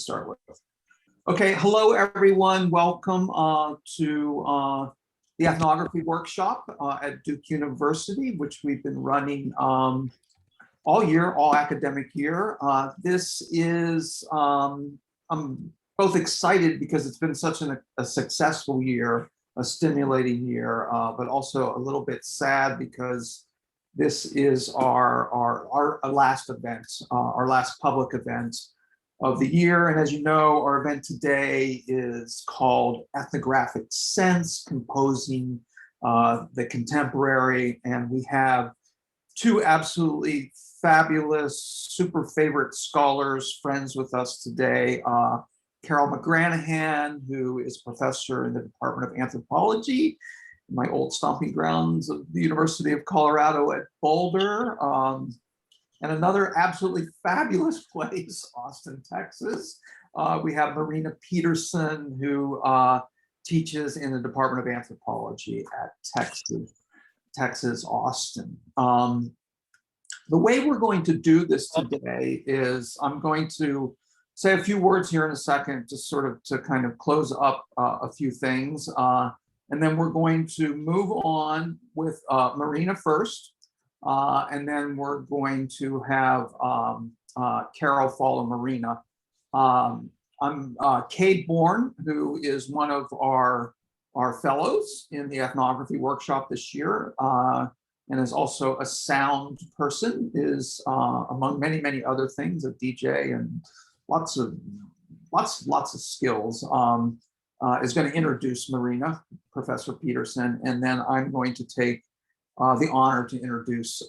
start with. Okay, hello everyone. Welcome to the ethnography workshop at Duke University, which we've been running all year, all academic year. This is, I'm both excited because it's been such a successful year, a stimulating year, but also a little bit sad because this is our last event, our last public event of the year. And as you know, our event today is called Ethnographic Sense, Composing the Contemporary. And we have two absolutely fabulous, super favorite scholars, friends with us today. Carol McGranahan, who is professor in the Department of Anthropology, my old stomping grounds of the University of Colorado at Boulder, and another absolutely fabulous place, Austin, Texas. We have Marina Peterson, who teaches in the Department of Anthropology at Texas, Austin. The way we're going to do this today is I'm going to say a few words here in a second, just sort of to kind of close up a few things. And then we're going to move on with Marina first. And then we're going to have Carol follow Marina. I'm Cade Bourne, who is one of our fellows in the ethnography workshop this year, and is also a sound person, is among many other things, a DJ and lots of skills. Is going to introduce Marina, Professor Peterson, and then I'm going to take the honor to introduce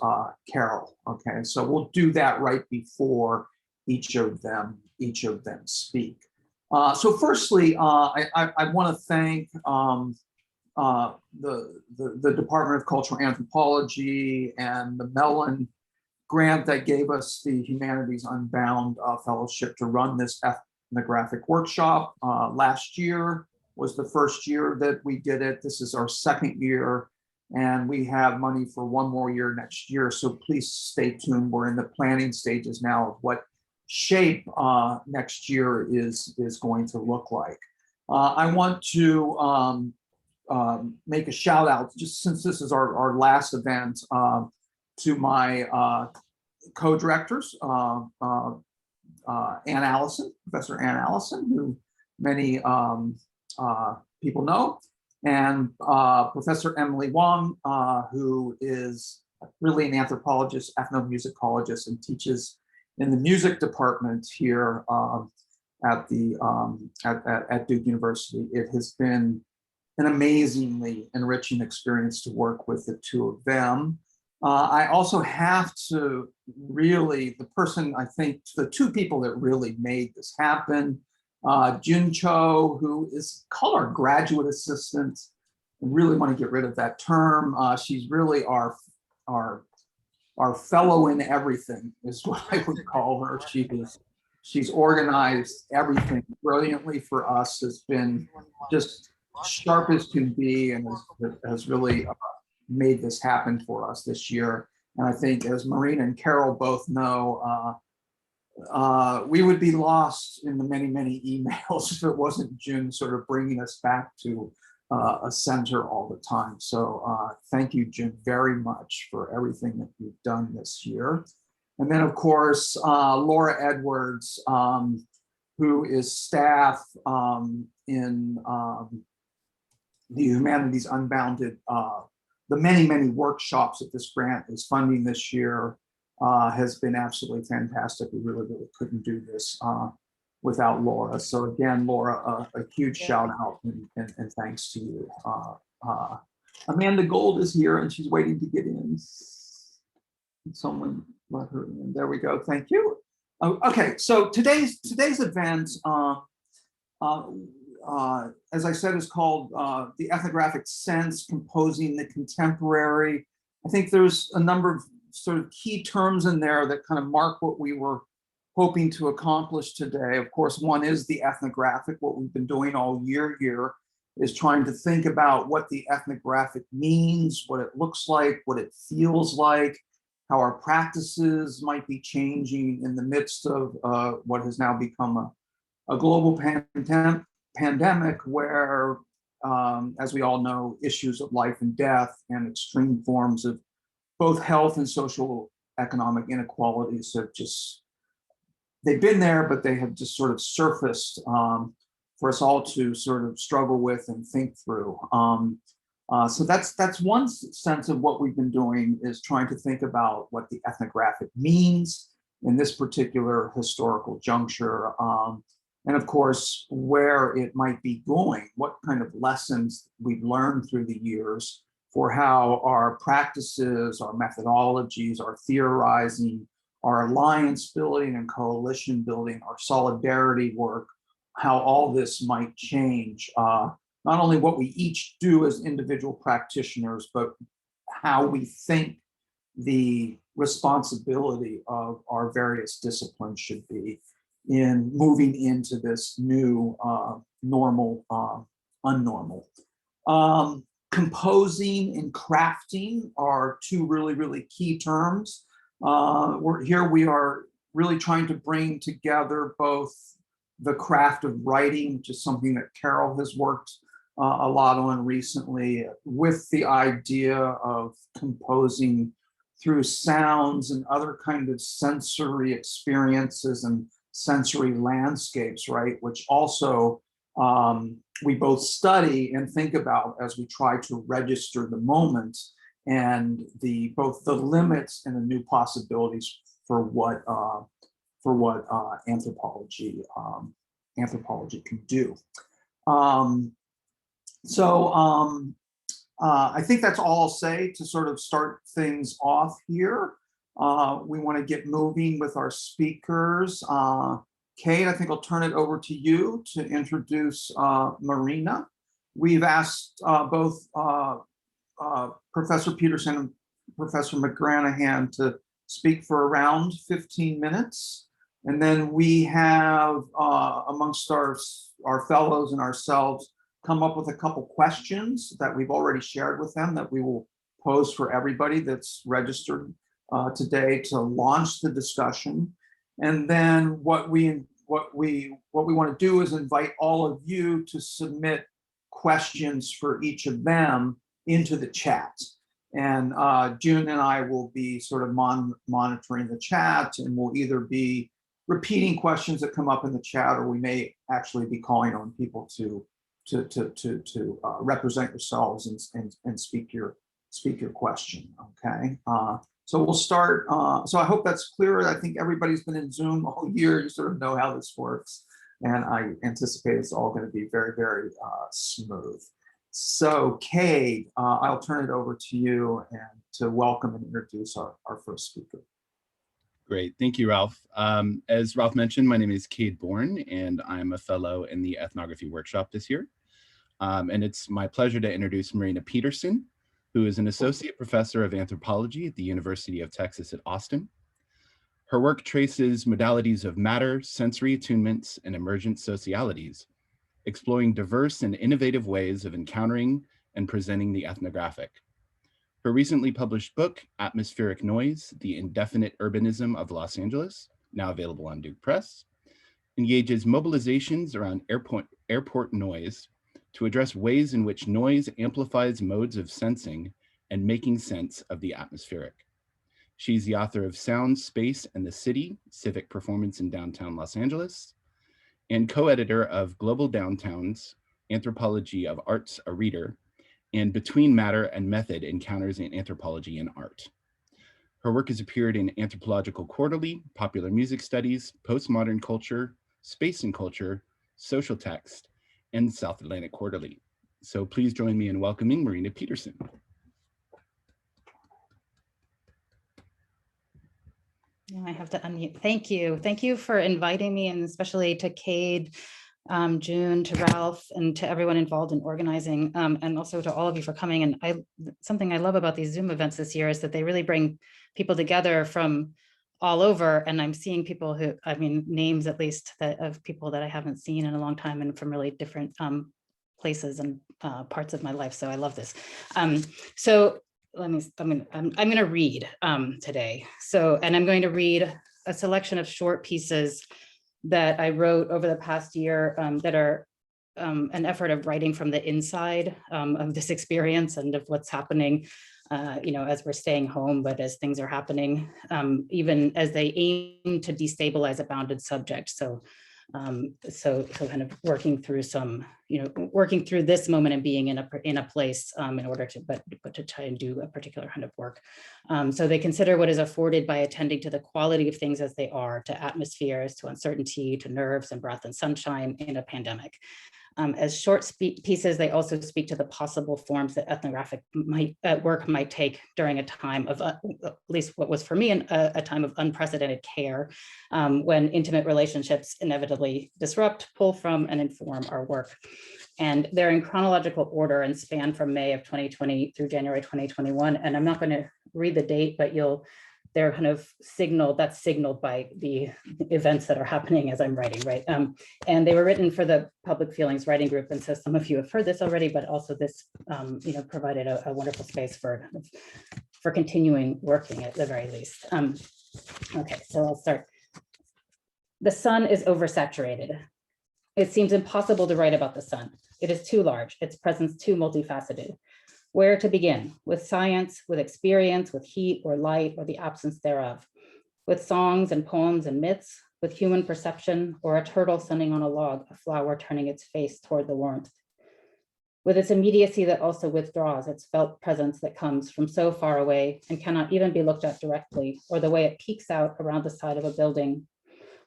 Carol. Okay, so we'll do that right before each of them speak. So firstly, I want to thank the Department of Cultural Anthropology and the Mellon grant that gave us the Humanities Unbound Fellowship to run this ethnographic workshop. Last year was the first year that we did it. This is our second year, and we have money for one more year next year. So please stay tuned. We're in the planning stages now of what shape next year is going to look like. I want to make a shout out, just since this is our last event, to my co-directors, Ann Allison, Professor Ann Allison, who many people know, and Professor Emily Wong, who is really an anthropologist, ethnomusicologist, and teaches in the music department here at Duke University. It has been an amazingly enriching experience to work with the two of them. I also have to really, the two people that really made this happen, Jun Cho, who is called our graduate assistant. I really want to get rid of that term. She's really our fellow in everything, is what I would call her. She's organized everything brilliantly for us, has been just sharp as can be, and has really made this happen for us this year. And I think, as Marina and Carol both know, we would be lost in the many emails if it wasn't June sort of bringing us back to a center all the time. So thank you, June, very much for everything that you've done this year. And then, of course, Laura Edwards, who is staff in the Humanities Unbounded, the many workshops that this grant is funding this year, has been absolutely fantastic. We really couldn't do this without Laura. So again, Laura, a huge shout out and thanks to you. Amanda Gold is here and she's waiting to get in. Someone let her in. There we go. Thank you. Okay, so today's event, as I said, is called the Ethnographic Sense, Composing the Contemporary. I think there's a number of sort of key terms in there that kind of mark what we were hoping to accomplish today. Of course, one is the ethnographic. What we've been doing all year here is trying to think about what the ethnographic means, what it looks like, what it feels like, how our practices might be changing in the midst of what has now become a global pandemic where, as we all know, issues of life and death and extreme forms of both health and social economic inequalities have just, they've been there, but they have just sort of surfaced for us all to sort of struggle with and think through. So that's one sense of what we've been doing, is trying to think about what the ethnographic means in this particular historical juncture. And of course, where it might be going, what kind of lessons we've learned through the years for how our practices, our methodologies, our theorizing, our alliance building and coalition building, our solidarity work, how all this might change, not only what we each do as individual practitioners, but how we think the responsibility of our various disciplines should be in moving into this new normal, unnormal. Composing and crafting are two really, really key terms. We are really trying to bring together both the craft of writing, which is something that Carol has worked a lot on recently, with the idea of composing through sounds and other kind of sensory experiences and sensory landscapes, right? Which also we both study and think about as we try to register the moment and both the limits and the new possibilities for what anthropology can do. I think that's all I'll say to sort of start things off here. We want to get moving with our speakers. Kate, I think I'll turn it over to you to introduce Marina. We've asked both Professor Peterson and Professor McGranahan to speak for around 15 minutes. And then we have, amongst our fellows and ourselves, come up with a couple questions that we've already shared with them that we will pose for everybody that's registered today to launch the discussion. And then what we want to do is invite all of you to submit questions for each of them into the chat. And June and I will be sort of monitoring the chat, and we'll either be repeating questions that come up in the chat, or we may actually be calling on people to represent yourselves and speak your question. Okay. So we'll start. So I hope that's clear. I think everybody's been in Zoom all year. You sort of know how this works, and I anticipate it's all going to be very, very smooth. So Kate, I'll turn it over to you and to welcome and introduce our first speaker. Great, thank you, Ralph. As Ralph mentioned, my name is Cade Bourne, and I'm a fellow in the ethnography workshop this year. And it's my pleasure to introduce Marina Peterson, who is an associate professor of anthropology at the University of Texas at Austin. Her work traces modalities of matter, sensory attunements, and emergent socialities, exploring diverse and innovative ways of encountering and presenting the ethnographic. Her recently published book, Atmospheric Noise, The Indefinite Urbanism of Los Angeles, now available on Duke Press, engages mobilizations around airport noise to address ways in which noise amplifies modes of sensing and making sense of the atmospheric. She's the author of Sound, Space, and the City, Civic Performance in Downtown Los Angeles, and co-editor of Global Downtowns, Anthropology of Art's a Reader, and Between Matter and Method, Encounters in Anthropology and Art. Her work has appeared in Anthropological Quarterly, Popular Music Studies, Postmodern Culture, Space and Culture, Social Text, and South Atlantic Quarterly. So please join me in welcoming Marina Peterson. I have to unmute. Thank you. Thank you for inviting me, and especially to Cade, June, to Ralph, and to everyone involved in organizing, and also to all of you for coming. And something I love about these Zoom events this year is that they really bring people together from all over, and I'm seeing people who, I mean, names at least of people that I haven't seen in a long time, and from really different places and parts of my life. So I love this. So I'm going to read today. And I'm going to read a selection of short pieces that I wrote over the past year that are an effort of writing from the inside of this experience and of what's happening, as we're staying home, but as things are happening, even as they aim to destabilize a bounded subject. So kind of working through working through this moment and being in a place in order to, but to try and do a particular kind of work. So they consider what is afforded by attending to the quality of things as they are, to atmospheres, to uncertainty, to nerves and breath and sunshine in a pandemic. As short pieces, they also speak to the possible forms that ethnographic work might take during a time of, at least what was for me, a time of unprecedented care, when intimate relationships inevitably disrupt, pull from, and inform our work. And they're in chronological order and span from May of 2020 through January 2021. And I'm not going to read the date, but they're kind of signaled by the events that are happening as I'm writing, right? And they were written for the Public Feelings Writing Group. And so some of you have heard this already, but also this, provided a wonderful space for continuing working at the very least. Okay, so I'll start. The sun is oversaturated. It seems impossible to write about the sun. It is too large, its presence too multifaceted. Where to begin? With science, with experience, with heat or light or the absence thereof, with songs and poems and myths, with human perception, or a turtle sunning on a log, a flower turning its face toward the warmth, with its immediacy that also withdraws, its felt presence that comes from so far away and cannot even be looked at directly, or the way it peeks out around the side of a building,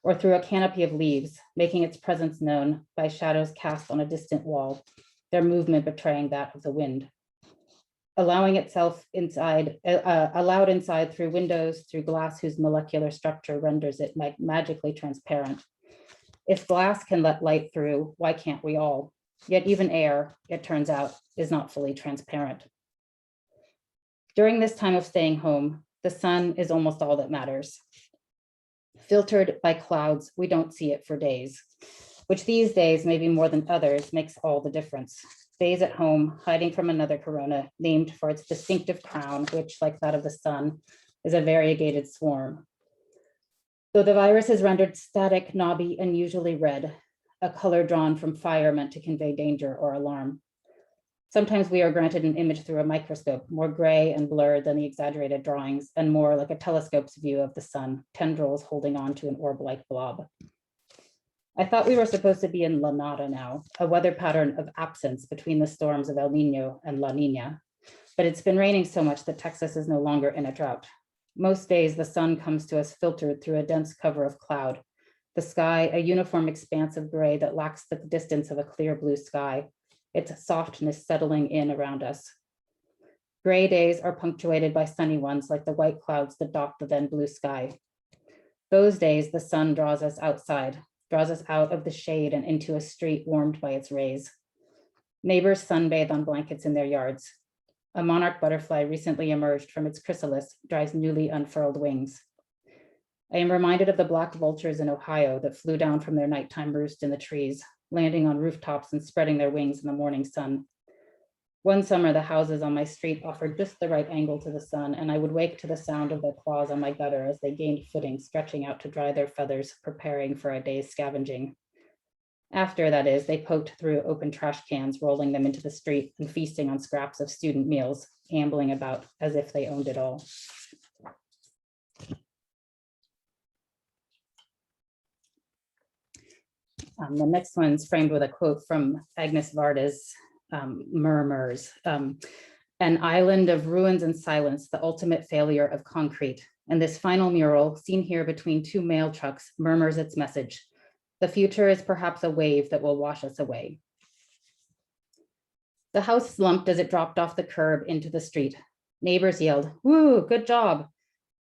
or through a canopy of leaves, making its presence known by shadows cast on a distant wall, their movement betraying that of the wind. Allowing itself inside, allowed inside through windows, through glass whose molecular structure renders it magically transparent. If glass can let light through, why can't we all? Yet even air, it turns out, is not fully transparent. During this time of staying home, the sun is almost all that matters. Filtered by clouds, we don't see it for days, which these days, maybe more than others, makes all the difference. Days at home, hiding from another corona, named for its distinctive crown, which, like that of the sun, is a variegated swarm. Though the virus is rendered static, knobby, and usually red, a color drawn from fire meant to convey danger or alarm. Sometimes we are granted an image through a microscope, more gray and blurred than the exaggerated drawings, and more like a telescope's view of the sun, tendrils holding on to an orb-like blob. I thought we were supposed to be in La Nada now, a weather pattern of absence between the storms of El Nino and La Nina, but it's been raining so much that Texas is no longer in a drought. Most days, the sun comes to us filtered through a dense cover of cloud. The sky, a uniform expanse of gray that lacks the distance of a clear blue sky, its softness settling in around us. Gray days are punctuated by sunny ones like the white clouds that dot the then blue sky. Those days, the sun draws us outside, draws us out of the shade and into a street warmed by its rays. Neighbors sunbathe on blankets in their yards. A monarch butterfly recently emerged from its chrysalis, dries newly unfurled wings. I am reminded of the black vultures in Ohio that flew down from their nighttime roost in the trees, landing on rooftops and spreading their wings in the morning sun. One summer, the houses on my street offered just the right angle to the sun, and I would wake to the sound of their claws on my gutter as they gained footing, stretching out to dry their feathers, preparing for a day's scavenging. After, that is, they poked through open trash cans, rolling them into the street and feasting on scraps of student meals, ambling about as if they owned it all. The next one's framed with a quote from Agnes Varda's Murmurs. An island of ruins and silence, the ultimate failure of concrete. And this final mural, seen here between two mail trucks, murmurs its message. The future is perhaps a wave that will wash us away. The house slumped as it dropped off the curb into the street. Neighbors yelled, "Woo, good job."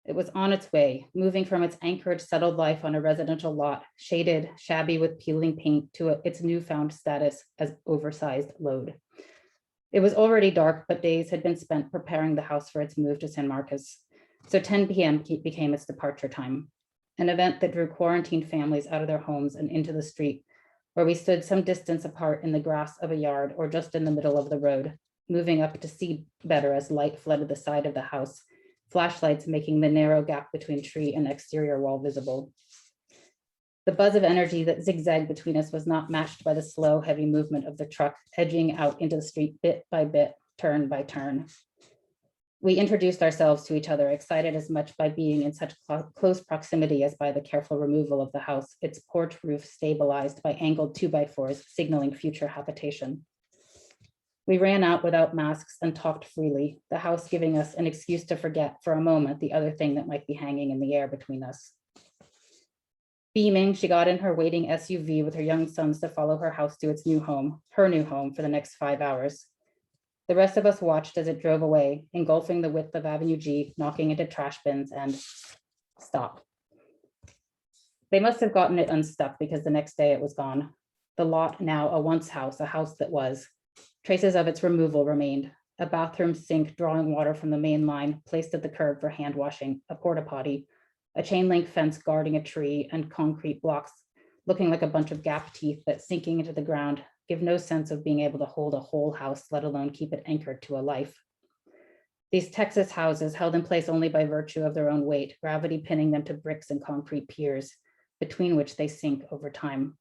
It was on its way, moving from its anchored, settled life on a residential lot, shaded, shabby with peeling paint, to its newfound status as oversized load. It was already dark, but days had been spent preparing the house for its move to San Marcos. So 10 p.m. became its departure time, an event that drew quarantined families out of their homes and into the street, where we stood some distance apart in the grass of a yard or just in the middle of the road, moving up to see better as light flooded the side of the house, flashlights making the narrow gap between tree and exterior wall visible. The buzz of energy that zigzagged between us was not matched by the slow, heavy movement of the truck edging out into the street bit by bit, turn by turn. We introduced ourselves to each other, excited as much by being in such close proximity as by the careful removal of the house, its porch roof stabilized by angled 2x4s, signaling future habitation. We ran out without masks and talked freely, the house giving us an excuse to forget for a moment the other thing that might be hanging in the air between us. Beaming, she got in her waiting SUV with her young sons to follow her house to its new home, her new home, for the next 5 hours. The rest of us watched as it drove away, engulfing the width of Avenue G, knocking into trash bins and stop. They must have gotten it unstuck because the next day it was gone. The lot now a once house, a house that was. Traces of its removal remained. A bathroom sink drawing water from the main line, placed at the curb for hand washing, a porta potty, a chain link fence guarding a tree, and concrete blocks looking like a bunch of gap teeth that, sinking into the ground, give no sense of being able to hold a whole house, let alone keep it anchored to a life. These Texas houses, held in place only by virtue of their own weight, gravity pinning them to bricks and concrete piers, between which they sink over time.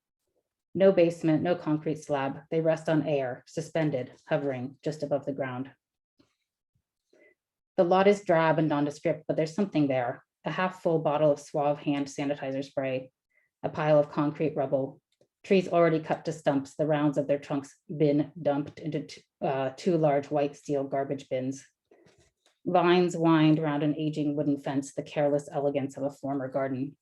No basement, no concrete slab. They rest on air, suspended, hovering just above the ground. The lot is drab and nondescript, but there's something there. A half-full bottle of Suave hand sanitizer spray, a pile of concrete rubble, trees already cut to stumps, the rounds of their trunks been dumped into two large white steel garbage bins. Vines wind around an aging wooden fence, the careless elegance of a former garden.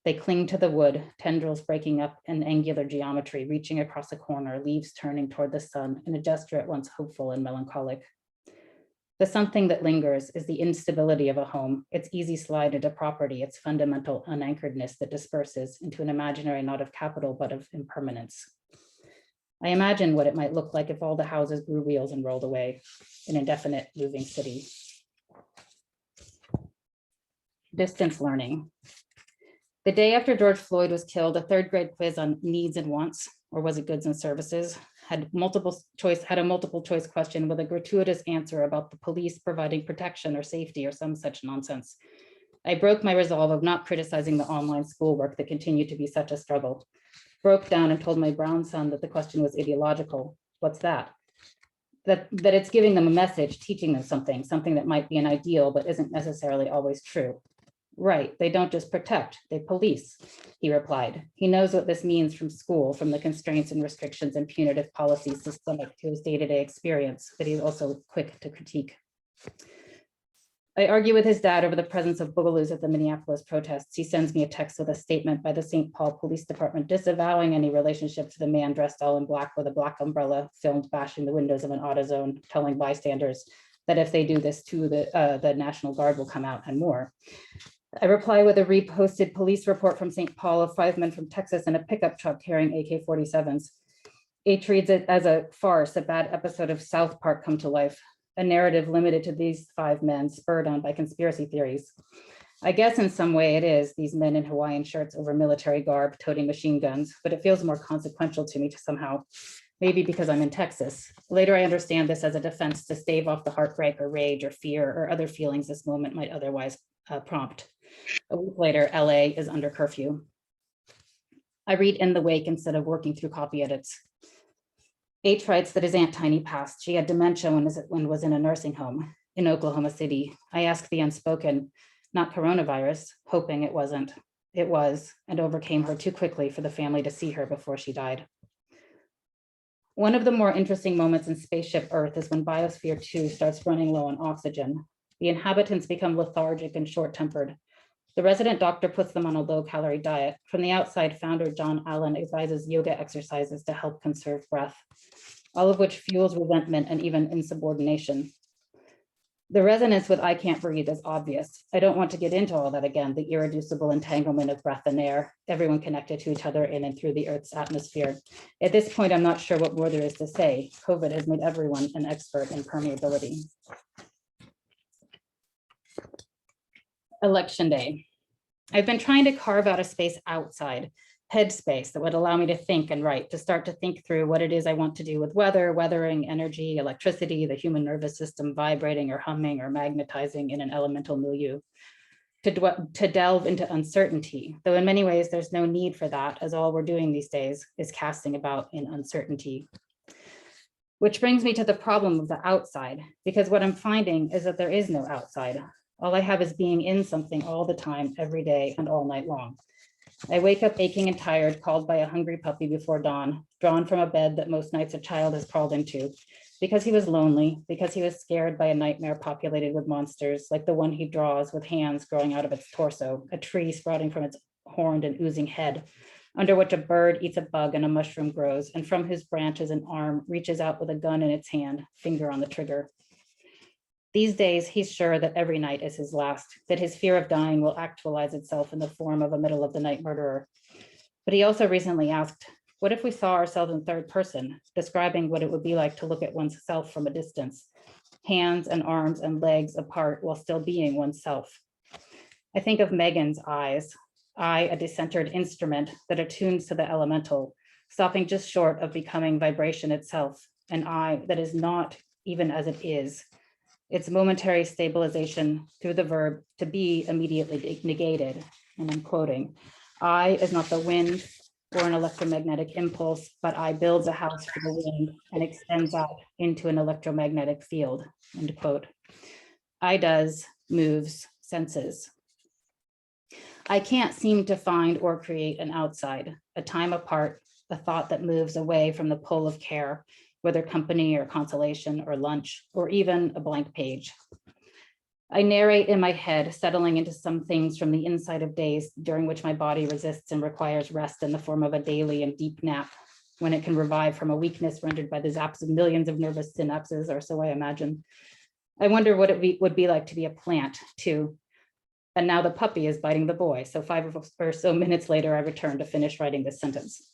They cling to the wood, tendrils breaking up an angular geometry, reaching across a corner, leaves turning toward the sun in a gesture at once hopeful and melancholic. The something that lingers is the instability of a home, its easy slide into property, its fundamental unanchoredness that disperses into an imaginary not of capital, but of impermanence. I imagine what it might look like if all the houses grew wheels and rolled away, an indefinite moving city. Distance learning. The day after George Floyd was killed, a third grade quiz on needs and wants, or was it goods and services, had a multiple choice question with a gratuitous answer about the police providing protection or safety or some such nonsense. I broke my resolve of not criticizing the online schoolwork that continued to be such a struggle. Broke down and told my brown son that the question was ideological. What's that? That it's giving them a message, teaching them something that might be an ideal, but isn't necessarily always true. Right, they don't just protect, they police, he replied. He knows what this means from school, from the constraints and restrictions and punitive policies systemic to his day-to-day experience, but he's also quick to critique. I argue with his dad over the presence of boogaloos at the Minneapolis protests. He sends me a text with a statement by the St. Paul Police Department disavowing any relationship to the man dressed all in black with a black umbrella, filmed bashing the windows of an AutoZone, telling bystanders that if they do this too, the National Guard will come out and more. I reply with a reposted police report from St. Paul of 5 men from Texas in a pickup truck carrying AK-47s. H reads it as a farce, a bad episode of South Park come to life, a narrative limited to these 5 men spurred on by conspiracy theories. I guess in some way it is, these men in Hawaiian shirts over military garb, toting machine guns, but it feels more consequential to me somehow, maybe because I'm in Texas. Later, I understand this as a defense to stave off the heartbreak or rage or fear or other feelings this moment might otherwise prompt. A week later, LA is under curfew. I read in the wake instead of working through copy edits. H writes that his Aunt Tiny passed. She had dementia when was in a nursing home in Oklahoma City. I asked the unspoken, not coronavirus, hoping it wasn't. It was, and overcame her too quickly for the family to see her before she died. One of the more interesting moments in Spaceship Earth is when Biosphere 2 starts running low on oxygen. The inhabitants become lethargic and short-tempered. The resident doctor puts them on a low-calorie diet. From the outside, founder John Allen advises yoga exercises to help conserve breath, all of which fuels resentment and even insubordination. The resonance with I can't breathe is obvious. I don't want to get into all that again, the irreducible entanglement of breath and air, everyone connected to each other in and through the Earth's atmosphere. At this point, I'm not sure what more there is to say. COVID has made everyone an expert in permeability. Election day. I've been trying to carve out a space outside, headspace that would allow me to think and write, to start to think through what it is I want to do with weather, weathering, energy, electricity, the human nervous system vibrating or humming or magnetizing in an elemental milieu. to delve into uncertainty, though in many ways there's no need for that, as all we're doing these days is casting about in uncertainty. Which brings me to the problem of the outside, because what I'm finding is that there is no outside. All I have is being in something all the time, every day and all night long. I wake up aching and tired, called by a hungry puppy before dawn, drawn from a bed that most nights a child has crawled into, because he was lonely, because he was scared by a nightmare populated with monsters, like the one he draws with hands growing out of its torso, a tree sprouting from its horned and oozing head, under which a bird eats a bug and a mushroom grows, and from whose branches an arm reaches out with a gun in its hand, finger on the trigger. These days, he's sure that every night is his last, that his fear of dying will actualize itself in the form of a middle of the night murderer. But he also recently asked, what if we saw ourselves in third person, describing what it would be like to look at oneself from a distance, hands and arms and legs apart while still being oneself? I think of Megan's eyes, I, a decentered instrument that attunes to the elemental, stopping just short of becoming vibration itself, an I that is not even as it is. Its momentary stabilization through the verb to be immediately negated. And I'm quoting, I is not the wind or an electromagnetic impulse, but I builds a house for the wind and extends out into an electromagnetic field, end quote. I does, moves, senses. I can't seem to find or create an outside, a time apart, a thought that moves away from the pull of care, whether company or consolation or lunch, or even a blank page. I narrate in my head, settling into some things from the inside of days during which my body resists and requires rest in the form of a daily and deep nap, when it can revive from a weakness rendered by the zaps of millions of nervous synapses, or so I imagine. I wonder what it would be like to be a plant too. And now the puppy is biting the boy. So 5 or so minutes later, I return to finish writing this sentence.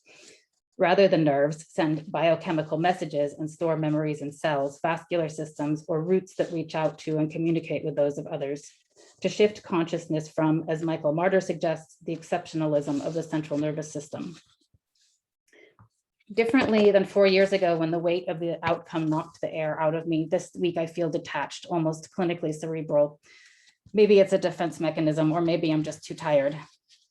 Rather, the nerves send biochemical messages and store memories in cells, vascular systems, or roots that reach out to and communicate with those of others, to shift consciousness from, as Michael Marder suggests, the exceptionalism of the central nervous system. Differently than 4 years ago, when the weight of the outcome knocked the air out of me, this week I feel detached, almost clinically cerebral. Maybe it's a defense mechanism, or maybe I'm just too tired.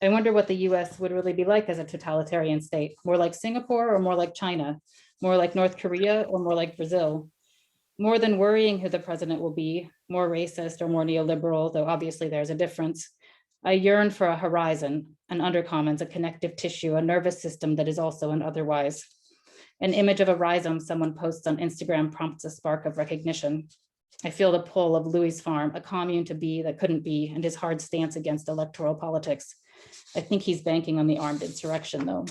I wonder what the US would really be like as a totalitarian state, more like Singapore or more like China, more like North Korea or more like Brazil. More than worrying who the president will be, more racist or more neoliberal, though obviously there's a difference. I yearn for a horizon, an undercommons, a connective tissue, a nervous system that is also an otherwise. An image of a rhizome someone posts on Instagram prompts a spark of recognition. I feel the pull of Louis' farm, a commune to be that couldn't be, and his hard stance against electoral politics. I think he's banking on the armed insurrection, though.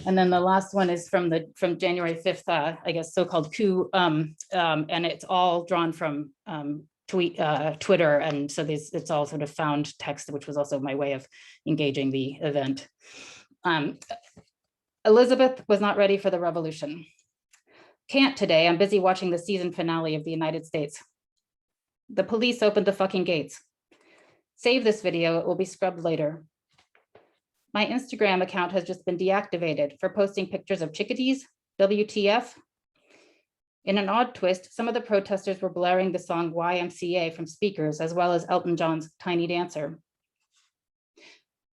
And then the last one is from January 5th, I guess, so-called coup, and it's all drawn from Twitter, and so it's all sort of found text, which was also my way of engaging the event. Elizabeth was not ready for the revolution. Can't today, I'm busy watching the season finale of the United States. The police opened the fucking gates. Save this video, it will be scrubbed later. My Instagram account has just been deactivated for posting pictures of chickadees, WTF. In an odd twist, some of the protesters were blaring the song YMCA from speakers, as well as Elton John's Tiny Dancer.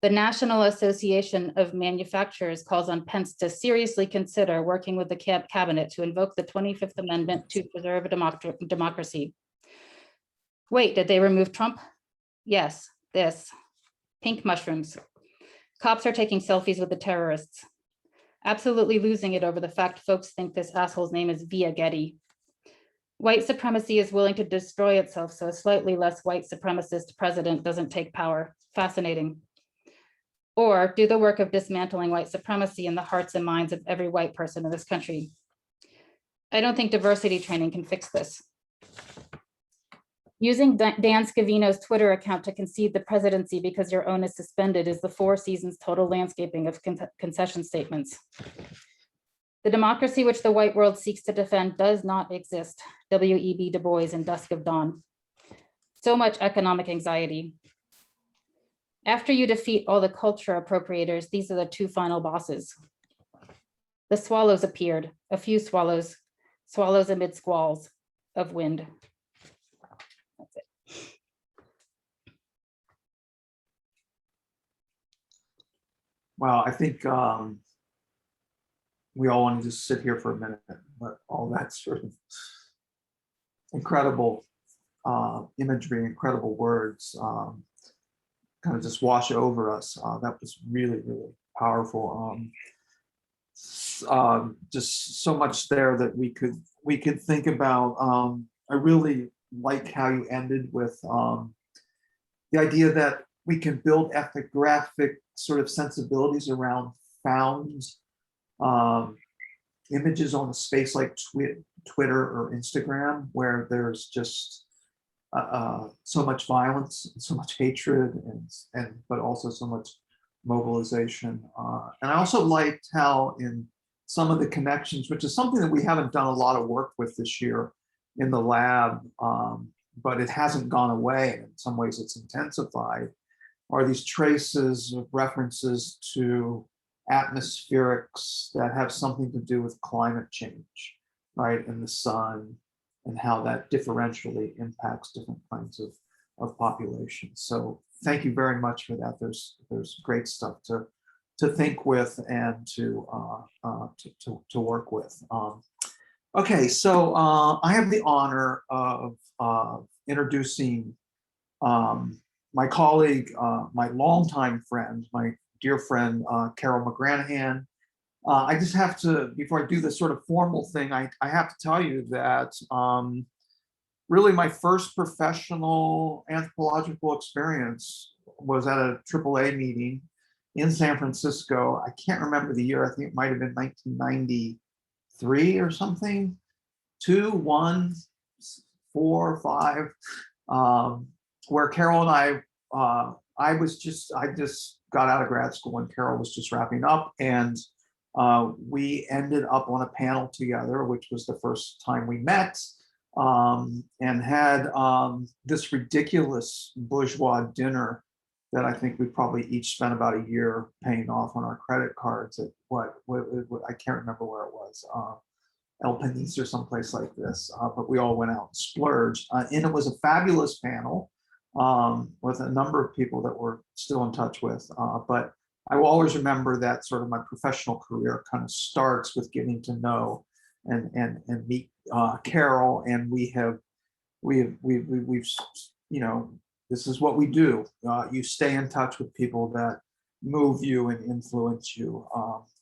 The National Association of Manufacturers calls on Pence to seriously consider working with the cabinet to invoke the 25th Amendment to preserve a democracy. Wait, did they remove Trump? Yes, this. Pink mushrooms. Cops are taking selfies with the terrorists. Absolutely losing it over the fact folks think this asshole's name is Via Getty. White supremacy is willing to destroy itself so a slightly less white supremacist president doesn't take power. Fascinating. Or do the work of dismantling white supremacy in the hearts and minds of every white person in this country. I don't think diversity training can fix this. Using Dan Scavino's Twitter account to concede the presidency because your own is suspended is the Four Seasons total landscaping of concession statements. The democracy which the white world seeks to defend does not exist. W.E.B. Du Bois in Dusk of Dawn. So much economic anxiety. After you defeat all the culture appropriators, these are the two final bosses. The swallows appeared, a few swallows amid squalls of wind. That's it. Wow, I think we all want to just sit here for a minute, but all that sort of incredible imagery, incredible words kind of just wash over us. That was really, really powerful. Just so much there that we could think about. I really like how you ended with the idea that we can build ethnographic sort of sensibilities around found images on a space like Twitter or Instagram, where there's just so much violence and so much hatred and but also so much mobilization. And I also liked how in some of the connections, which is something that we haven't done a lot of work with this year in the lab, but it hasn't gone away. In some ways it's intensified, are these traces of references to atmospherics that have something to do with climate change, right? And the sun, and how that differentially impacts different kinds of populations. So thank you very much for that. There's great stuff to think with and to work with. Okay, so I have the honor of introducing my colleague, my longtime friend, my dear friend, Carol McGranahan. I just have to, before I do this sort of formal thing, I have to tell you that really my first professional anthropological experience was at a AAA meeting in San Francisco. I can't remember the year. I think it might have been 1993 or something, 2, 1, 4, 5, where Carol and I just got out of grad school and Carol was just wrapping up, and we ended up on a panel together, which was the first time we met, and had this ridiculous bourgeois dinner that I think we probably each spent about a year paying off on our credit cards at what I can't remember where it was, El Panis or someplace like this, but we all went out and splurged. And it was a fabulous panel with a number of people that we're still in touch with, but I will always remember that sort of my professional career kind of starts with getting to know and meet Carol, and we've you know, this is what we do. You stay in touch with people that move you and influence you,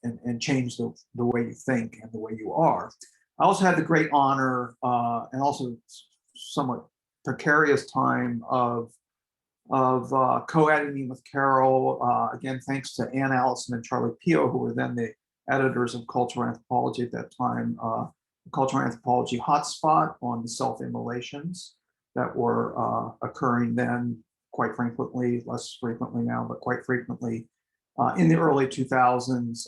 and change the way you think and the way you are. I also had the great honor and also somewhat precarious time of co-editing with Carol, again, thanks to Ann Allison and Charlie Pio, who were then the editors of Cultural Anthropology at that time, Cultural Anthropology Hotspot on the self-immolations that were occurring then, quite frequently, less frequently now, but quite frequently in the early 2000s,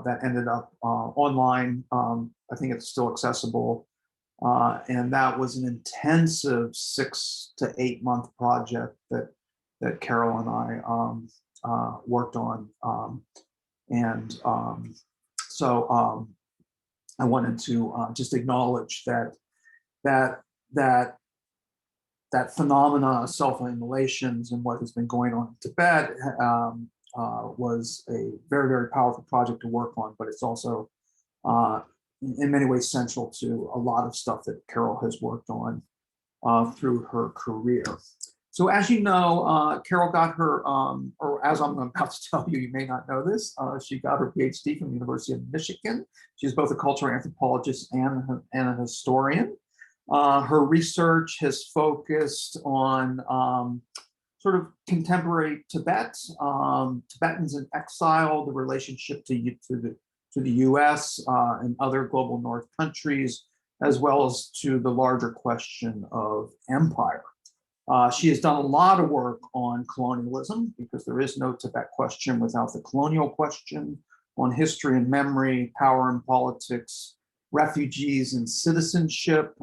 that ended up online. I think it's still accessible. And that was an intensive 6 to 8 month project that Carol and I worked on. So I wanted to just acknowledge that phenomena of self-immolations and what has been going on in Tibet was a very, very powerful project to work on, but it's also in many ways central to a lot of stuff that Carol has worked on through her career. So as you know, Carol got her, or as I'm about to tell you, you may not know this, she got her PhD from the University of Michigan. She's both a cultural anthropologist and a historian. Her research has focused on sort of contemporary Tibet, Tibetans in exile, the relationship to the US and other global North countries, as well as to the larger question of empire. She has done a lot of work on colonialism, because there is no Tibet question without the colonial question, on history and memory, power and politics, refugees and citizenship,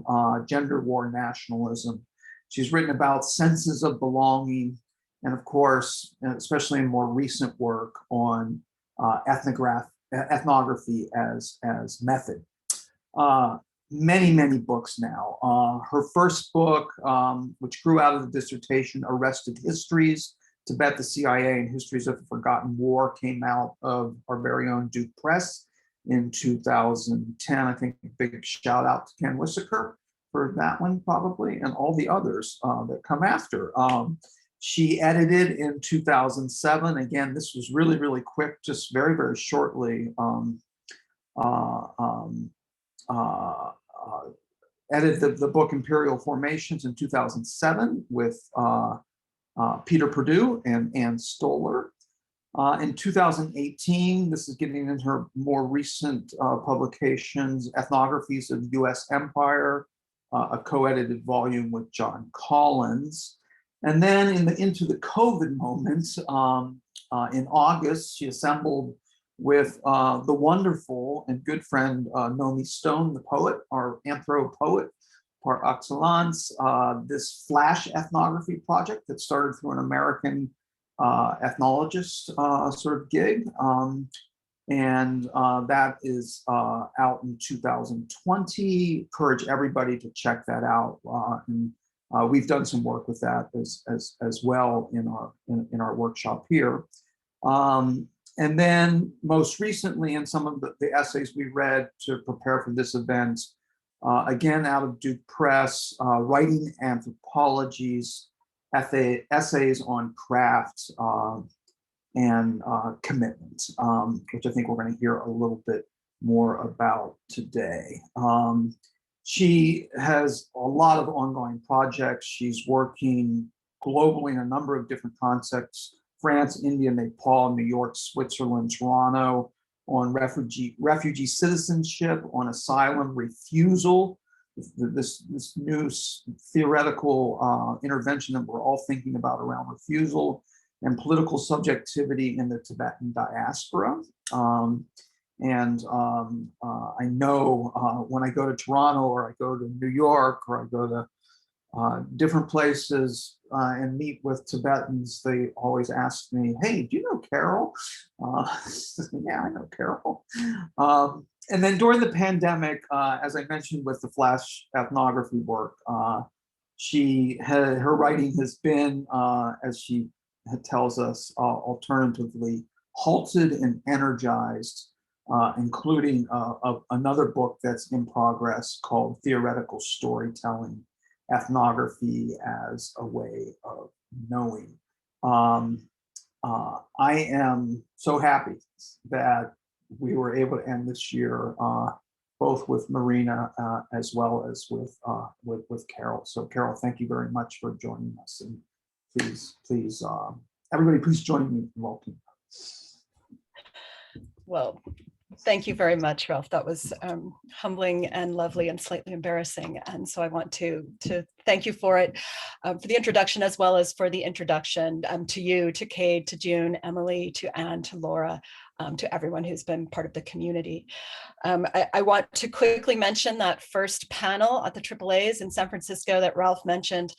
gender war, nationalism. She's written about senses of belonging, and of course, especially in more recent work, on ethnography as method. Many books now. Her first book, which grew out of the dissertation, Arrested Histories, Tibet, the CIA, and Histories of the Forgotten War came out of our very own Duke Press in 2010. I think a big shout out to Ken Wissaker for that one probably, and all the others that come after. She edited in 2007. Again, this was really, really quick, just very, very shortly. Edited the book Imperial Formations in 2007 with Peter Perdue and Ann Stoller. In 2018, this is getting into her more recent publications, Ethnographies of the U.S. Empire, a co-edited volume with John Collins. And then into the COVID moment, in August, she assembled with the wonderful and good friend Nomi Stone, the poet, our anthro-poet par excellence, this flash ethnography project that started through an American ethnologist sort of gig. And that is out in 2020. Encourage everybody to check that out. And we've done some work with that as well in our workshop here. And then most recently, in some of the essays we read to prepare for this event, again out of Duke Press, Writing Anthropologies, essays on craft and commitment, which I think we're going to hear a little bit more about today. She has a lot of ongoing projects. She's working globally in a number of different contexts: France, India, Nepal, New York, Switzerland, Toronto, on refugee citizenship, on asylum refusal, this new theoretical intervention that we're all thinking about around refusal, and political subjectivity in the Tibetan diaspora. I know when I go to Toronto, or I go to New York, or I go to different places and meet with Tibetans, they always ask me, "Hey, do you know Carol?" Yeah, I know Carol. And then during the pandemic, as I mentioned with the flash ethnography work, her writing has been, as she tells us, alternatively halted and energized, including another book that's in progress called Theoretical Storytelling: Ethnography as a Way of Knowing. I am so happy that we were able to end this year both with Marina as well as with Carol. So Carol, thank you very much for joining us, and please everybody, please join me in welcoming. Well, thank you very much, Ralph. That was humbling and lovely and slightly embarrassing. And so I want to thank you for it, for the introduction, as well as for the introduction to you, to Cade, to June, Emily, to Anne, to Laura, to everyone who's been part of the community. I want to quickly mention that first panel at the AAAs in San Francisco that Ralph mentioned.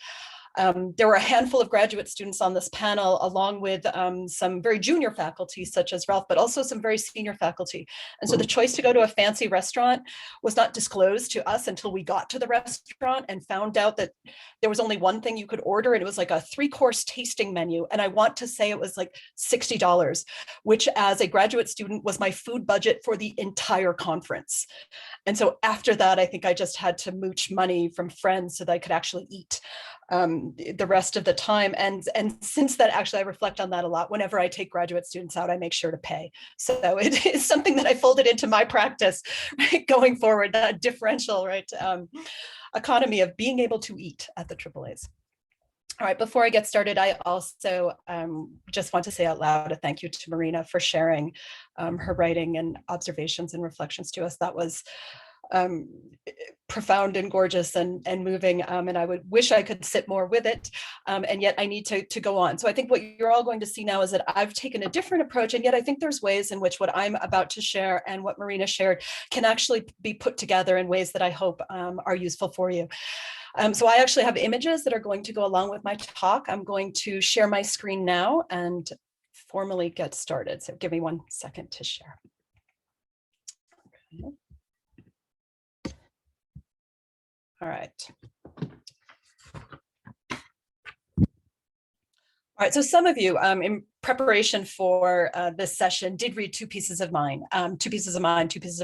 There were a handful of graduate students on this panel, along with some very junior faculty, such as Ralph, but also some very senior faculty. And so the choice to go to a fancy restaurant was not disclosed to us until we got to the restaurant and found out that there was only one thing you could order, and it was like a 3-course tasting menu. And I want to say it was like $60, which as a graduate student was my food budget for the entire conference. And so after that, I think I just had to mooch money from friends so that I could actually eat the rest of the time. And since that, actually, I reflect on that a lot. Whenever I take graduate students out, I make sure to pay. So it is something that I folded into my practice, right, going forward, that differential, right, economy of being able to eat at the AAAs. All right, before I get started, I also just want to say out loud a thank you to Marina for sharing her writing and observations and reflections to us. That was profound and gorgeous and moving, and I would wish I could sit more with it, and yet I need to go on. So I think what you're all going to see now is that I've taken a different approach, and yet I think there's ways in which what I'm about to share and what Marina shared can actually be put together in ways that I hope are useful for you. So I actually have images that are going to go along with my talk. I'm going to share my screen now and formally get started. So give me 1 second to share. Okay. All right. All right, so some of you in preparation for this session did read two pieces of mine, two pieces of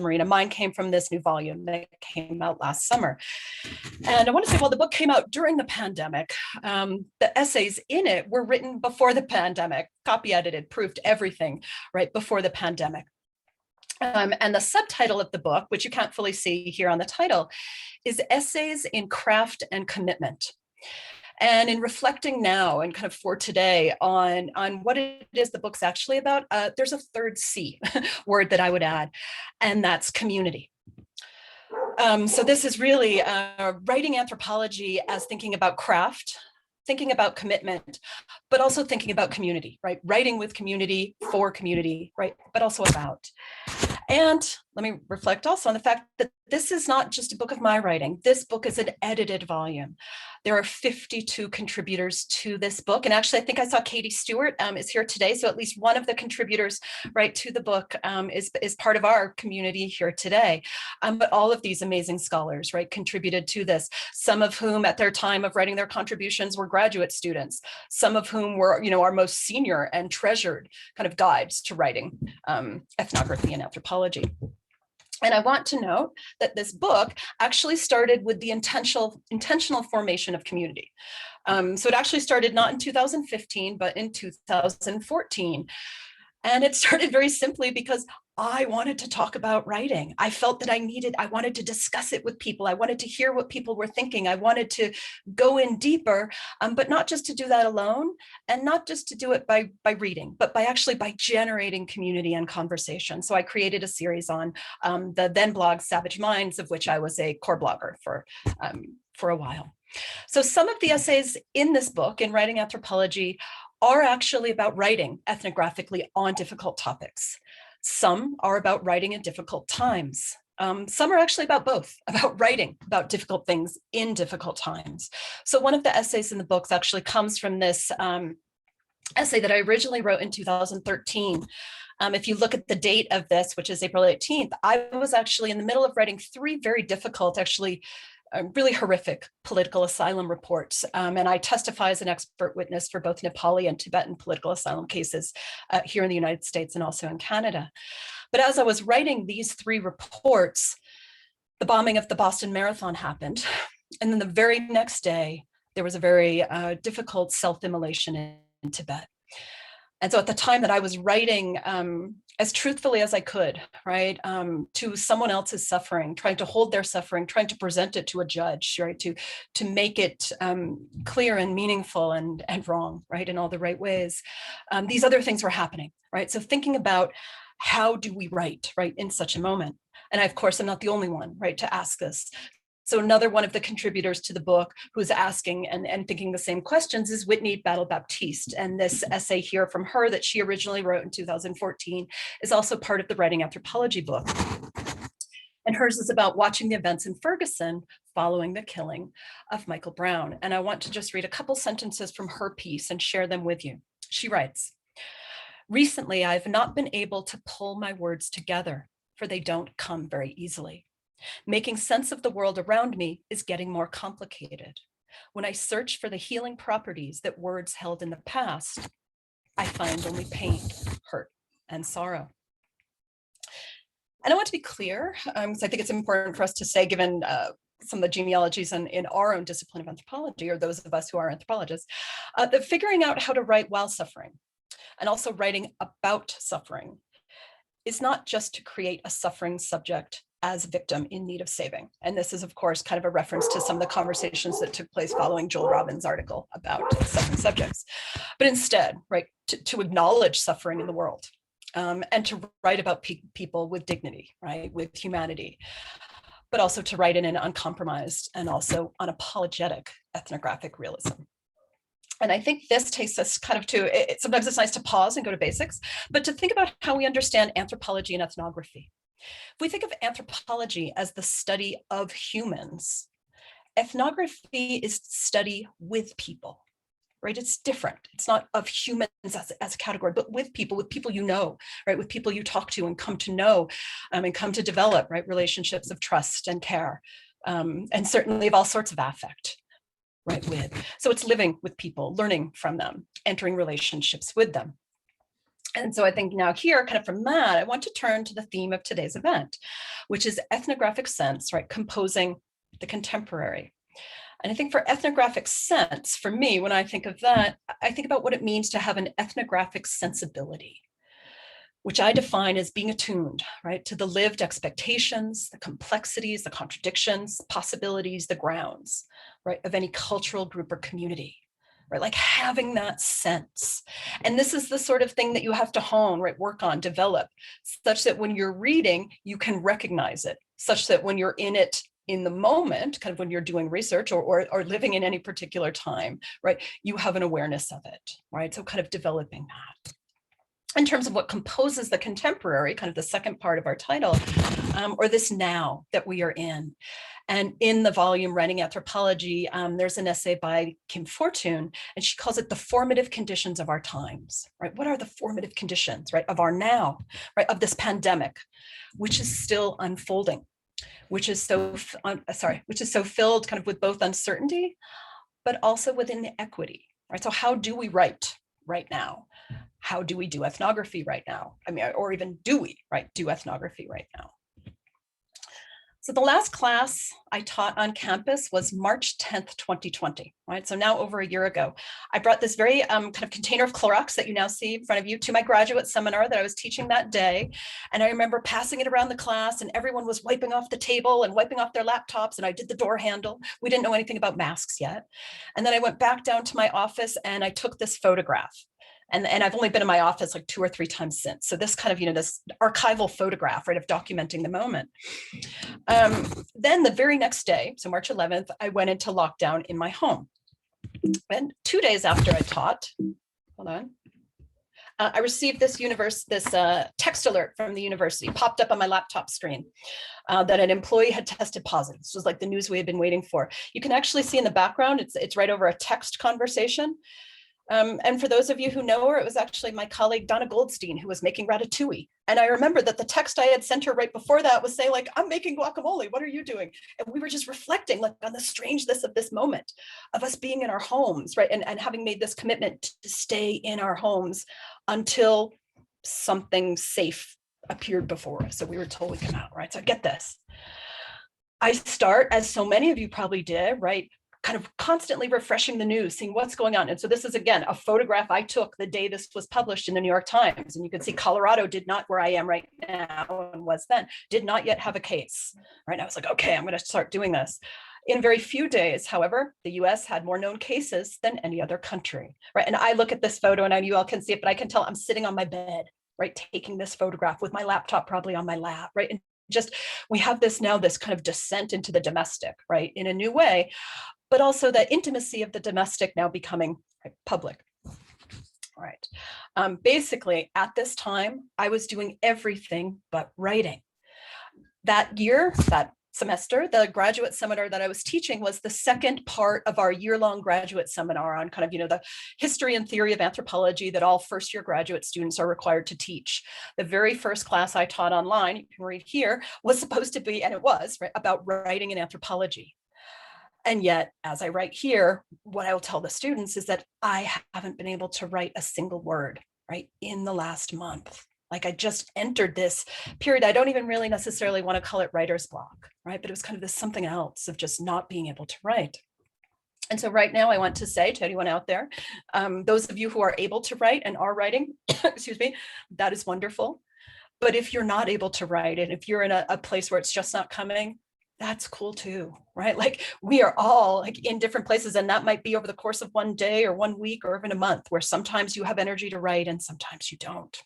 Marina. Mine came from this new volume that came out last summer. And I want to say, well, the book came out during the pandemic. The essays in it were written before the pandemic, copy edited, proofed, everything right before the pandemic. And the subtitle of the book, which you can't fully see here on the title, is Essays in Craft and Commitment. And in reflecting now and kind of for today on what it is the book's actually about, there's a third C word that I would add, and that's community. So this is really writing anthropology as thinking about craft, thinking about commitment, but also thinking about community, right? Writing with community, for community, right? But also about. And let me reflect also on the fact that this is not just a book of my writing. This book is an edited volume. There are 52 contributors to this book. And actually, I think I saw Katie Stewart is here today. So at least one of the contributors right to the book is part of our community here today. But all of these amazing scholars, right, contributed to this, some of whom at their time of writing their contributions were graduate students, some of whom were, you know, our most senior and treasured kind of guides to writing ethnography and anthropology. And I want to note that this book actually started with the intentional formation of community. So it actually started not in 2015, but in 2014. And it started very simply because I wanted to talk about writing. I felt that I wanted to discuss it with people. I wanted to hear what people were thinking. I wanted to go in deeper, but not just to do that alone and not just to do it by reading, but by generating community and conversation. So I created a series on the then blog Savage Minds, of which I was a core blogger for a while. So some of the essays in this book, in Writing Anthropology, are actually about writing ethnographically on difficult topics. Some are about writing in difficult times. Some are actually about both, about writing about difficult things in difficult times. So one of the essays in the books actually comes from this essay that I originally wrote in 2013. If you look at the date of this, which is April 18th, I was actually in the middle of writing three very difficult, actually really horrific political asylum reports. And I testify as an expert witness for both Nepali and Tibetan political asylum cases here in the United States and also in Canada. But as I was writing these three reports, the bombing of the Boston Marathon happened. And then the very next day, there was a very difficult self-immolation in Tibet. And so at the time that I was writing as truthfully as I could, right, to someone else's suffering, trying to hold their suffering, trying to present it to a judge, right, to make it clear and meaningful and wrong, right, in all the right ways. These other things were happening, right? So thinking about how do we write, right, in such a moment? And I, of course, am not the only one, right, to ask this. So another one of the contributors to the book who's asking and thinking the same questions is Whitney Battle Baptiste. And this essay here from her that she originally wrote in 2014 is also part of the Writing Anthropology book. And hers is about watching the events in Ferguson following the killing of Michael Brown. And I want to just read a couple sentences from her piece and share them with you. She writes, "Recently, I've not been able to pull my words together, for they don't come very easily. Making sense of the world around me is getting more complicated. When I search for the healing properties that words held in the past, I find only pain, hurt, and sorrow." And I want to be clear, because I think it's important for us to say, given some of the genealogies in our own discipline of anthropology, or those of us who are anthropologists, that figuring out how to write while suffering and also writing about suffering is not just to create a suffering subject as a victim in need of saving. And this is, of course, kind of a reference to some of the conversations that took place following Joel Robbins' article about suffering subjects. But instead, right, to acknowledge suffering in the world and to write about people with dignity, right, with humanity, but also to write in an uncompromised and also unapologetic ethnographic realism. And I think this takes us kind of to, sometimes it's nice to pause and go to basics, but to think about how we understand anthropology and ethnography. If we think of anthropology as the study of humans, ethnography is study with people, right? It's different. It's not of humans as a category, but with people you know, right? With people you talk to and come to know and come to develop, right? Relationships of trust and care, and certainly of all sorts of affect. right, with. So it's living with people, learning from them, entering relationships with them. And so I think now here, kind of from that, I want to turn to the theme of today's event, which is ethnographic sense, right? Composing the contemporary. And I think for ethnographic sense, for me, when I think of that, I think about what it means to have an ethnographic sensibility, which I define as being attuned, right, to the lived expectations, the complexities, the contradictions, possibilities, the grounds, right, of any cultural group or community, right, like having that sense. And this is the sort of thing that you have to hone, right, work on, develop, such that when you're reading, you can recognize it, such that when you're in it in the moment, kind of when you're doing research or living in any particular time, right, you have an awareness of it, right? So kind of developing that. In terms of what composes the contemporary, kind of the second part of our title, or this now that we are in. And in the volume Writing Anthropology, there's an essay by Kim Fortune, and she calls it the formative conditions of our times, right? What are the formative conditions, right, of our now, right, of this pandemic, which is still unfolding, which is so filled kind of with both uncertainty, but also with inequity, right? So how do we write right now? How do we do ethnography right now? I mean, or even do we, right, do ethnography right now? So the last class I taught on campus was March 10th, 2020, right? So now over a year ago, I brought this very kind of container of Clorox that you now see in front of you to my graduate seminar that I was teaching that day. And I remember passing it around the class and everyone was wiping off the table and wiping off their laptops, and I did the door handle. We didn't know anything about masks yet. And then I went back down to my office and I took this photograph. And I've only been in my office like 2 or 3 times since. So this kind of, this archival photograph, right, of documenting the moment. Then the very next day, so March 11th, I went into lockdown in my home. And 2 days after I taught, hold on, I received this text alert from the university, popped up on my laptop screen, that an employee had tested positive. This was like the news we had been waiting for. You can actually see in the background, it's right over a text conversation. And for those of you who know her, it was actually my colleague, Donna Goldstein, who was making ratatouille. And I remember that the text I had sent her right before that was saying like, I'm making guacamole, what are you doing? And we were just reflecting like on the strangeness of this moment of us being in our homes, right? And having made this commitment to stay in our homes until something safe appeared before us. So we were told we come out, right? So get this. I start, as so many of you probably did, right, kind of constantly refreshing the news, seeing what's going on. And so this is, again, a photograph I took the day this was published in the New York Times. And you can see Colorado did not, where I am right now and was then, did not yet have a case. Right now, I was like, okay, I'm going to start doing this. In very few days, however, the US had more known cases than any other country. Right. And I look at this photo and you all can see it, but I can tell I'm sitting on my bed, right, taking this photograph with my laptop probably on my lap, right? And just, we have this now, this kind of descent into the domestic, right, in a new way, but also the intimacy of the domestic now becoming public. All right. Basically, at this time, I was doing everything but writing. That year, that semester, the graduate seminar that I was teaching was the second part of our year-long graduate seminar on kind of, the history and theory of anthropology that all first-year graduate students are required to teach. The very first class I taught online, you can read here, was supposed to be, and it was, right, about writing in anthropology. And yet, as I write here, what I will tell the students is that I haven't been able to write a single word, right, in the last month. Like I just entered this period. I don't even really necessarily want to call it writer's block, right? But it was kind of this something else of just not being able to write. And so right now I want to say to anyone out there, those of you who are able to write and are writing, excuse me, that is wonderful. But if you're not able to write, and if you're in a place where it's just not coming, that's cool too, right? Like we are all like in different places, and that might be over the course of one day or 1 week or even a month, where sometimes you have energy to write and sometimes you don't.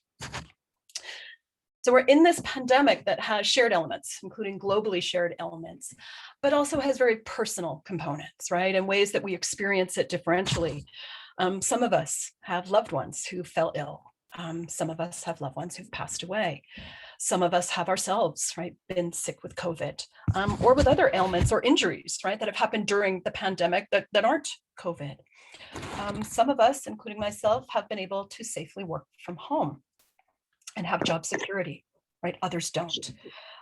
So we're in this pandemic that has shared elements, including globally shared elements, but also has very personal components, right? And ways that we experience it differentially. Some of us have loved ones who fell ill. Some of us have loved ones who've passed away. Some of us have ourselves, right, been sick with COVID, or with other ailments or injuries, right, that have happened during the pandemic that aren't COVID. Some of us, including myself, have been able to safely work from home and have job security, right? Others don't.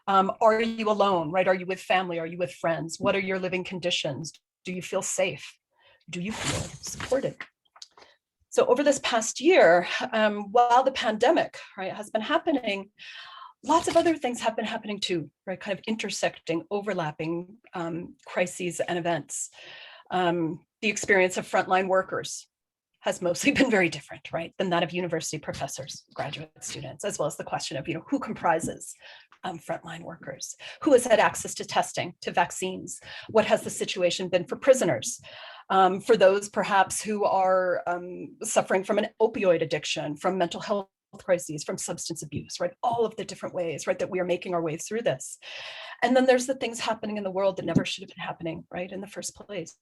Are you alone, right? Are you with family? Are you with friends? What are your living conditions? Do you feel safe? Do you feel supported? So over this past year, while the pandemic, right, has been happening, lots of other things have been happening too, right? Kind of intersecting, overlapping crises and events. The experience of frontline workers has mostly been very different, right, than that of university professors, graduate students, as well as the question of, who comprises frontline workers, who has had access to testing, to vaccines, what has the situation been for prisoners, for those perhaps who are suffering from an opioid addiction, from mental health crises, from substance abuse, right? All of the different ways, right, that we are making our way through this. And then there's the things happening in the world that never should have been happening, right, in the first place.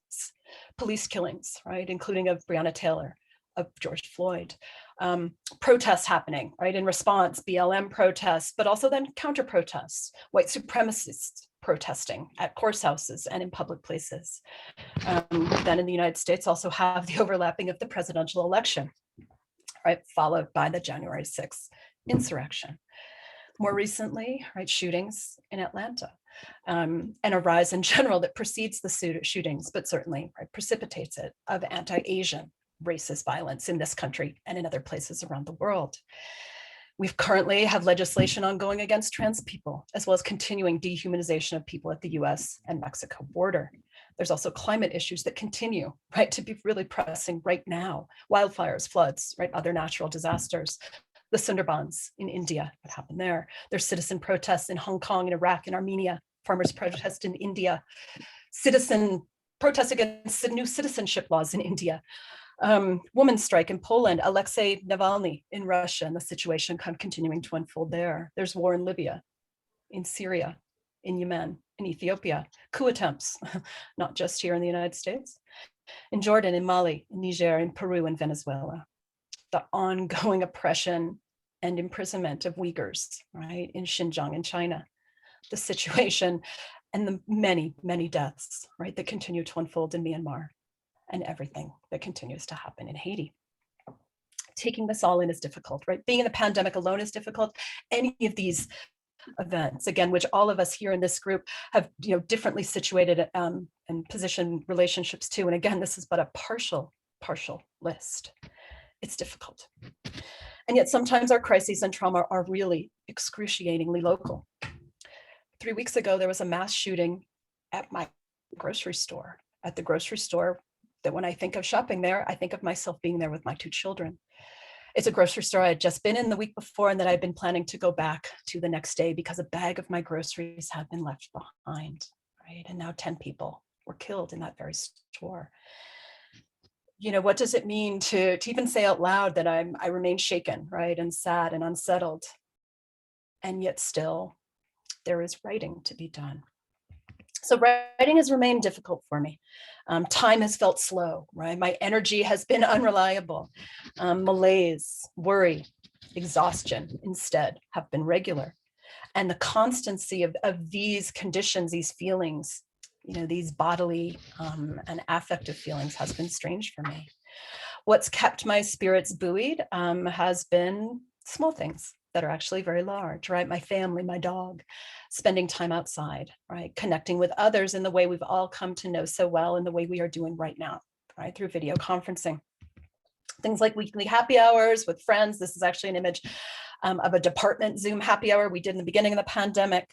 Police killings, right, including of Breonna Taylor, of George Floyd, protests happening, right, in response, BLM protests, but also then counter protests, white supremacists protesting at course houses and in public places. Then in the United States also have the overlapping of the presidential election, right, followed by the January 6th insurrection. More recently, right, shootings in Atlanta, and a rise in general that precedes the shootings, but certainly, right, precipitates it, of anti-Asian racist violence in this country and in other places around the world. We've currently have legislation ongoing against trans people, as well as continuing dehumanization of people at the US and Mexico border. There's also climate issues that continue, right, to be really pressing right now. Wildfires, floods, right, other natural disasters. The Sundarbans in India, what happened there? There's citizen protests in Hong Kong, in Iraq, in Armenia, farmers protest in India, citizen protests against new citizenship laws in India, women's strike in Poland, Alexei Navalny in Russia, and the situation kind of continuing to unfold there. There's war in Libya, in Syria, in Yemen, in Ethiopia, coup attempts, not just here in the United States, in Jordan, in Mali, in Niger, in Peru, and Venezuela. The ongoing oppression and imprisonment of Uyghurs, right, in Xinjiang in China, the situation and the many, many deaths, right, that continue to unfold in Myanmar, and everything that continues to happen in Haiti. Taking this all in is difficult, right? Being in the pandemic alone is difficult. Any of these events, again, which all of us here in this group have, differently situated and positioned relationships to. And again, this is but a partial list. It's difficult. And yet sometimes our crises and trauma are really excruciatingly local. 3 weeks ago, there was a mass shooting at my grocery store, that when I think of shopping there, I think of myself being there with my 2 children. It's a grocery store I had just been in the week before and that I'd been planning to go back to the next day because a bag of my groceries had been left behind, right? And now 10 people were killed in that very store. What does it mean to even say out loud that I remain shaken, right? And sad and unsettled. And yet still, there is writing to be done. So writing has remained difficult for me. Time has felt slow, right? My energy has been unreliable. Malaise, worry, exhaustion instead have been regular. And the constancy of these conditions, these feelings, these bodily and affective feelings has been strange for me. What's kept my spirits buoyed has been small things that are actually very large, right? My family, my dog, spending time outside, right? Connecting with others in the way we've all come to know so well in the way we are doing right now, right? Through video conferencing. Things like weekly happy hours with friends. This is actually an image of a department Zoom happy hour we did in the beginning of the pandemic.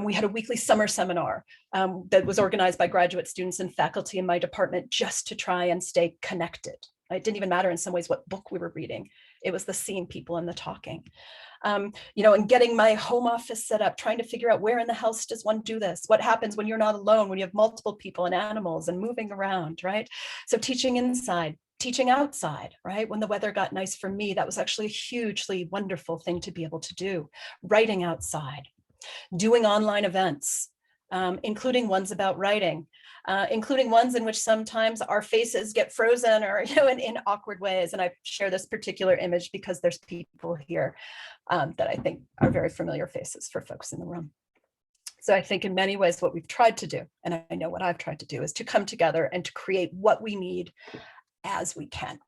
We had a weekly summer seminar that was organized by graduate students and faculty in my department just to try and stay connected. It didn't even matter in some ways what book we were reading. It was the seeing people and the talking. And getting my home office set up, trying to figure out where in the house does one do this? What happens when you're not alone, when you have multiple people and animals and moving around, right? So teaching inside, teaching outside, right? When the weather got nice for me, that was actually a hugely wonderful thing to be able to do. Writing outside, doing online events, including ones about writing, including ones in which sometimes our faces get frozen or, in awkward ways. And I share this particular image because there's people here that I think are very familiar faces for folks in the room. So I think in many ways what we've tried to do, and I know what I've tried to do, is to come together and to create what we need as we can.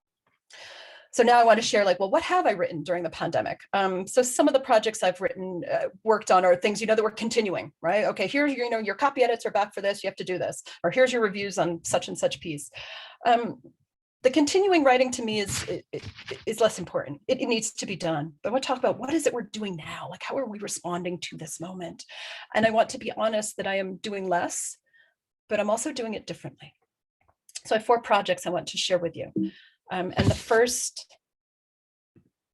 So now I want to share, like, well, what have I written during the pandemic? So some of the projects I've written, worked on are things, that we're continuing, right? Okay, here's your, your copy edits are back for this, you have to do this, or here's your reviews on such and such piece. The continuing writing to me is less important. It needs to be done. But I want to talk about what is it we're doing now? Like, how are we responding to this moment? And I want to be honest that I am doing less, but I'm also doing it differently. So I have 4 projects I want to share with you. And the first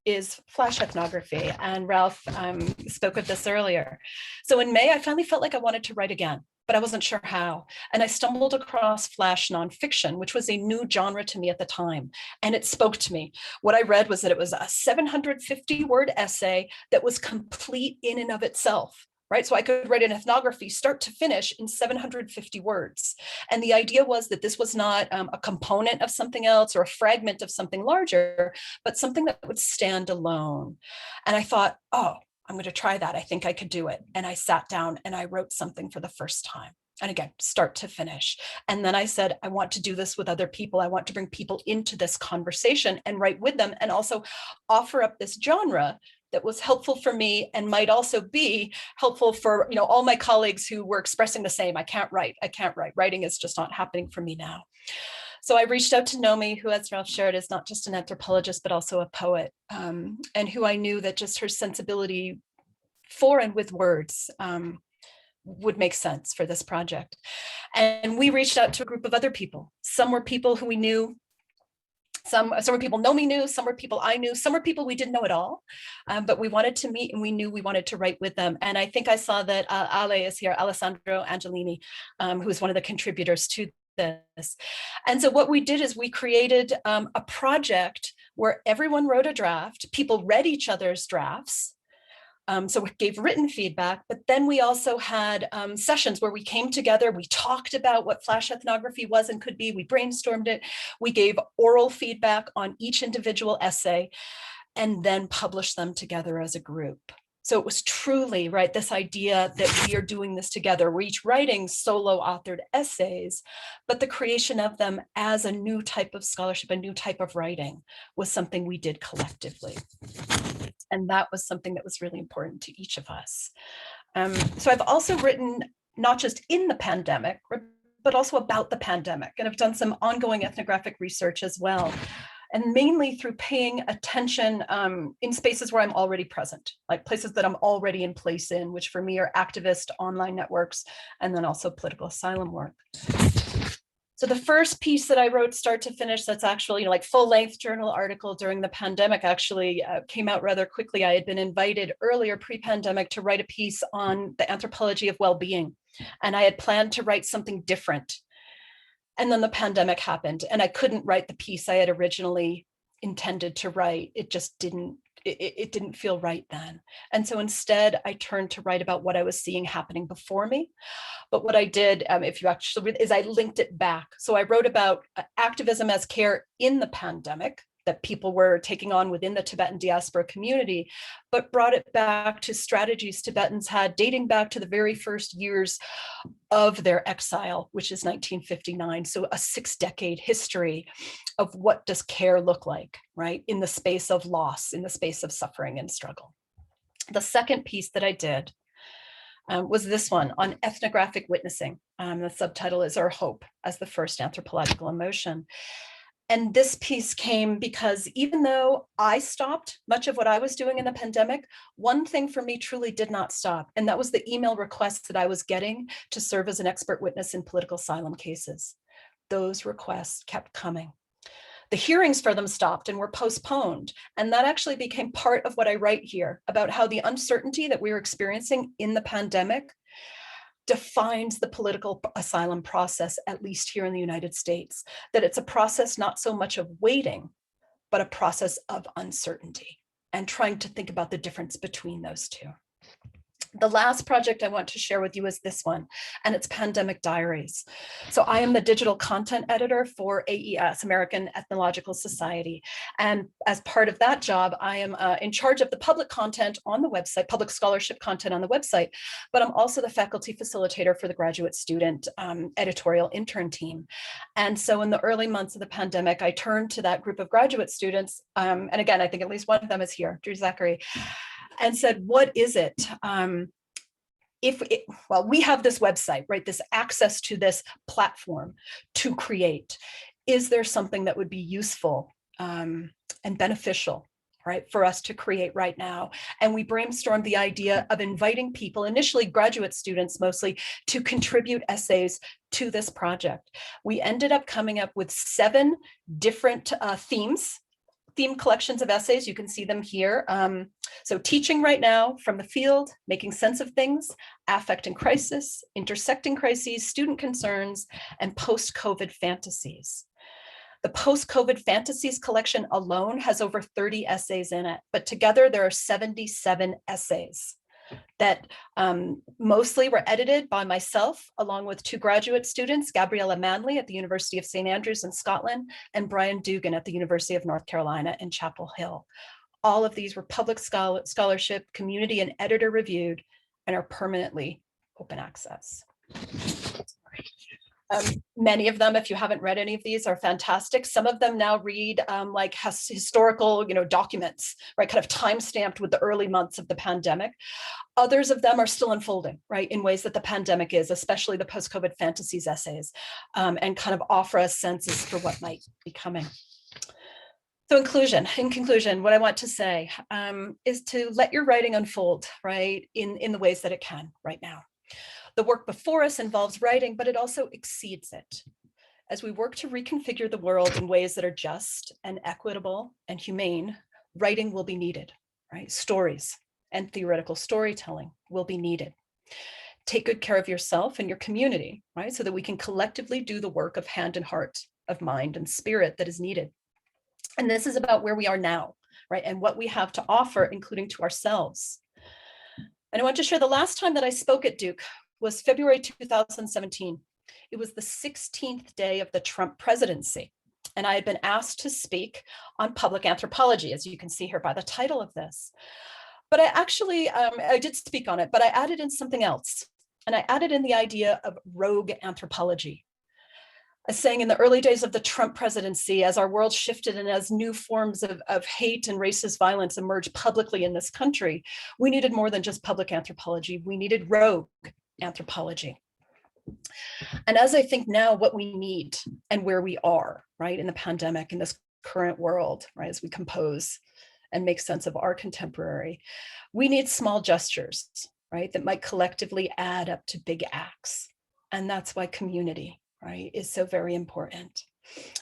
is flash ethnography. And Ralph spoke of this earlier. So in May, I finally felt like I wanted to write again, but I wasn't sure how. And I stumbled across flash nonfiction, which was a new genre to me at the time. And it spoke to me. What I read was that it was a 750-word essay that was complete in and of itself. Right? So I could write an ethnography start to finish in 750 words. And the idea was that this was not a component of something else or a fragment of something larger, but something that would stand alone. And I thought, oh, I'm going to try that. I think I could do it. And I sat down and I wrote something for the first time. And again, start to finish. And then I said, I want to do this with other people. I want to bring people into this conversation and write with them, and also offer up this genre that was helpful for me and might also be helpful for all my colleagues who were expressing the same. I can't write. Writing is just not happening for me now. So I reached out to Nomi, who, as Ralph shared, is not just an anthropologist, but also a poet, and who I knew that just her sensibility for and with words would make sense for this project. And we reached out to a group of other people. Some were people who we knew. Some were people Nomi knew, some were people I knew, some were people we didn't know at all, but we wanted to meet and we knew we wanted to write with them. And I think I saw that Ale is here, Alessandro Angelini, who's one of the contributors to this. And so what we did is we created a project where everyone wrote a draft, people read each other's drafts, so it gave written feedback, but then we also had sessions where we came together, we talked about what flash ethnography was and could be, we brainstormed it, we gave oral feedback on each individual essay, and then published them together as a group. So it was truly, right, this idea that we are doing this together. We're each writing solo authored essays, but the creation of them as a new type of scholarship, a new type of writing, was something we did collectively. And that was something that was really important to each of us. So I've also written not just in the pandemic, but also about the pandemic. And I've done some ongoing ethnographic research as well. And mainly through paying attention in spaces where I'm already present, like places that I'm already in place in, which for me are activist online networks, and then also political asylum work. So the first piece that I wrote start to finish, that's actually like full-length journal article during the pandemic, actually came out rather quickly. I had been invited earlier pre-pandemic to write a piece on the anthropology of well-being. And I had planned to write something different. And then the pandemic happened and I couldn't write the piece I had originally intended to write. It just didn't feel right then. And so instead I turned to write about what I was seeing happening before me. But what I did, if you actually read, is I linked it back. So I wrote about activism as care in the pandemic that people were taking on within the Tibetan diaspora community, but brought it back to strategies Tibetans had dating back to the very first years of their exile, which is 1959. So a 6-decade history of what does care look like, right? In the space of loss, in the space of suffering and struggle. The second piece that I did was this one on ethnographic witnessing. The subtitle is Our Hope as the First Anthropological Emotion. And this piece came because even though I stopped much of what I was doing in the pandemic, one thing for me truly did not stop. And that was the email requests that I was getting to serve as an expert witness in political asylum cases. Those requests kept coming. The hearings for them stopped and were postponed. And that actually became part of what I write here about how the uncertainty that we were experiencing in the pandemic defines the political asylum process, at least here in the United States, that it's a process not so much of waiting, but a process of uncertainty and trying to think about the difference between those two. The last project I want to share with you is this one, and it's Pandemic Diaries. So I am the digital content editor for AES, American Ethnological Society. And as part of that job, I am in charge of the public content on the website, public scholarship content on the website, but I'm also the faculty facilitator for the graduate student editorial intern team. And so in the early months of the pandemic, I turned to that group of graduate students, and again, I think at least one of them is here, Drew Zachary, and said, what is it? Well, we have this website, right? This access to this platform to create. Is there something that would be useful and beneficial, right, for us to create right now? And we brainstormed the idea of inviting people, initially graduate students mostly, to contribute essays to this project. We ended up coming up with 7 different theme collections of essays. You can see them here. So teaching right now, from the field, making sense of things, affect and crisis, intersecting crises, student concerns, and post-COVID fantasies. The post-COVID fantasies collection alone has over 30 essays in it, but together there are 77 essays that mostly were edited by myself, along with 2 graduate students, Gabriella Manley at the University of St. Andrews in Scotland, and Brian Dugan at the University of North Carolina in Chapel Hill. All of these were public scholarship, community and editor reviewed, and are permanently open access. Many of them, if you haven't read any of these, are fantastic. Some of them now read like historical, documents, right, kind of time-stamped with the early months of the pandemic. Others of them are still unfolding, right, in ways that the pandemic is, especially the post-COVID fantasies essays, and kind of offer us senses for what might be coming. So in conclusion, what I want to say is to let your writing unfold, right, in the ways that it can right now. The work before us involves writing, but it also exceeds it. As we work to reconfigure the world in ways that are just and equitable and humane, writing will be needed, right? Stories and theoretical storytelling will be needed. Take good care of yourself and your community, right? So that we can collectively do the work of hand and heart, of mind and spirit that is needed. And this is about where we are now, right? And what we have to offer, including to ourselves. And I want to share the last time that I spoke at Duke was February 2017. It was the 16th day of the Trump presidency. And I had been asked to speak on public anthropology, as you can see here by the title of this. But I did speak on it, but I added in something else. And I added in the idea of rogue anthropology. As saying in the early days of the Trump presidency, as our world shifted and as new forms of hate and racist violence emerged publicly in this country, we needed more than just public anthropology. We needed rogue anthropology. And as I think now what we need and where we are, right, in the pandemic, in this current world, right, as we compose and make sense of our contemporary, we need small gestures, right, that might collectively add up to big acts. And that's why community, right, is so very important.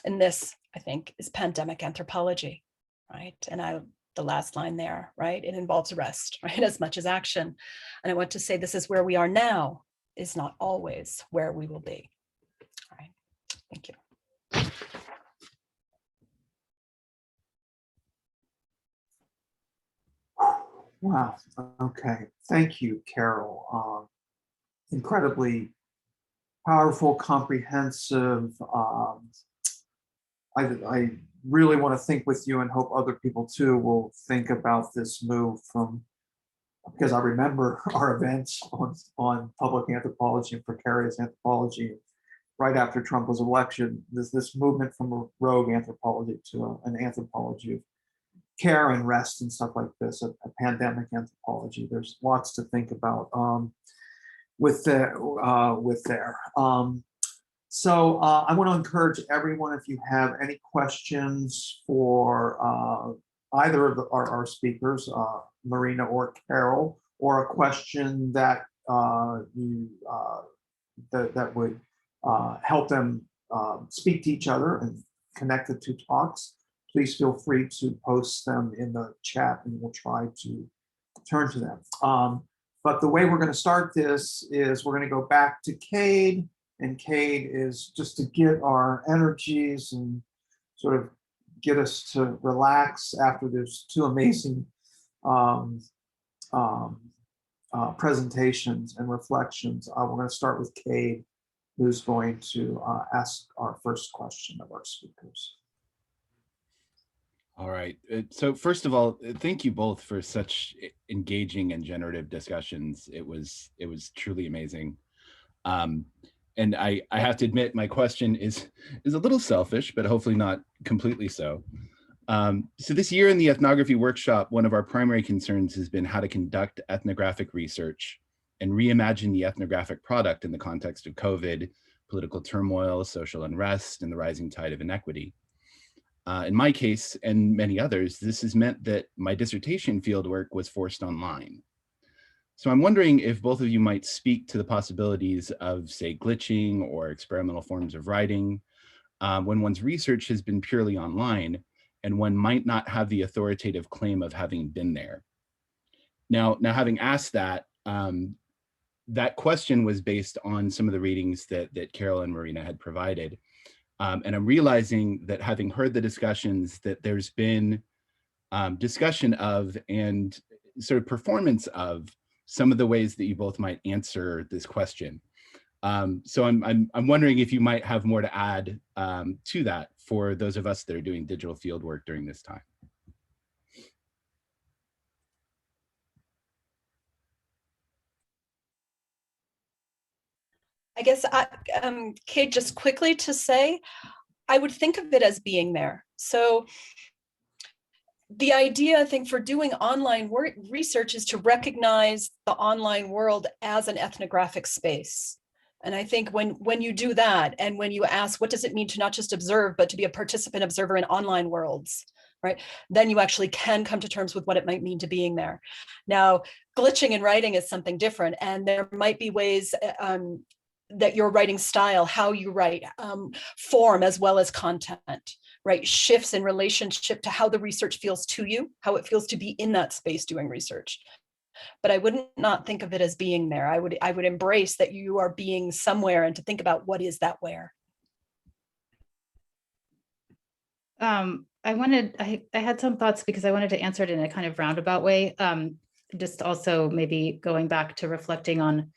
And this, I think, is pandemic anthropology, right? And the last line there, right, it involves rest, right, as much as action. And I want to say this is where we are now, is not always where we will be. All right, thank you. Wow. Okay. Thank you, Carol. Incredibly powerful, comprehensive. I really want to think with you and hope other people too will think about this move from, because I remember our events on public anthropology and precarious anthropology right after Trump was elected. This movement from a rogue anthropology to an anthropology of care and rest and stuff like this, a pandemic anthropology. There's lots to think about with there. So I want to encourage everyone, if you have any questions for either of our speakers, Marina or Carol, or a question that that would help them speak to each other and connect the two talks, please feel free to post them in the chat and we'll try to turn to them. But the way we're going to start this is we're going to go back to Cade, and Cade is just to get our energies and sort of get us to relax after there's two amazing presentations and reflections. We're going to start with Cade, who's going to ask our first question of our speakers. All right. So first of all, thank you both for such engaging and generative discussions. It was truly amazing. And I have to admit, my question is a little selfish, but hopefully not completely so. So this year in the ethnography workshop, one of our primary concerns has been how to conduct ethnographic research and reimagine the ethnographic product in the context of COVID, political turmoil, social unrest, and the rising tide of inequity. In my case, and many others, this has meant that my dissertation fieldwork was forced online. So I'm wondering if both of you might speak to the possibilities of, say, glitching or experimental forms of writing when one's research has been purely online and one might not have the authoritative claim of having been there. Now having asked that, that question was based on some of the readings that Carol and Marina had provided. And I'm realizing that having heard the discussions that there's been discussion of and sort of performance of some of the ways that you both might answer this question. So I'm wondering if you might have more to add to that for those of us that are doing digital field work during this time. I guess, Kate, just quickly to say, I would think of it as being there. So the idea, I think, for doing online research is to recognize the online world as an ethnographic space. And I think when you do that, and when you ask, what does it mean to not just observe, but to be a participant observer in online worlds, right? Then you actually can come to terms with what it might mean to being there. Now, glitching in writing is something different, and there might be ways that your writing style, how you write, form as well as content, right, shifts in relationship to how the research feels to you, how it feels to be in that space doing research. But I wouldn't not think of it as being there. I would embrace that you are being somewhere and to think about what is that where. I had some thoughts because I wanted to answer it in a kind of roundabout way. Just also maybe going back to reflecting on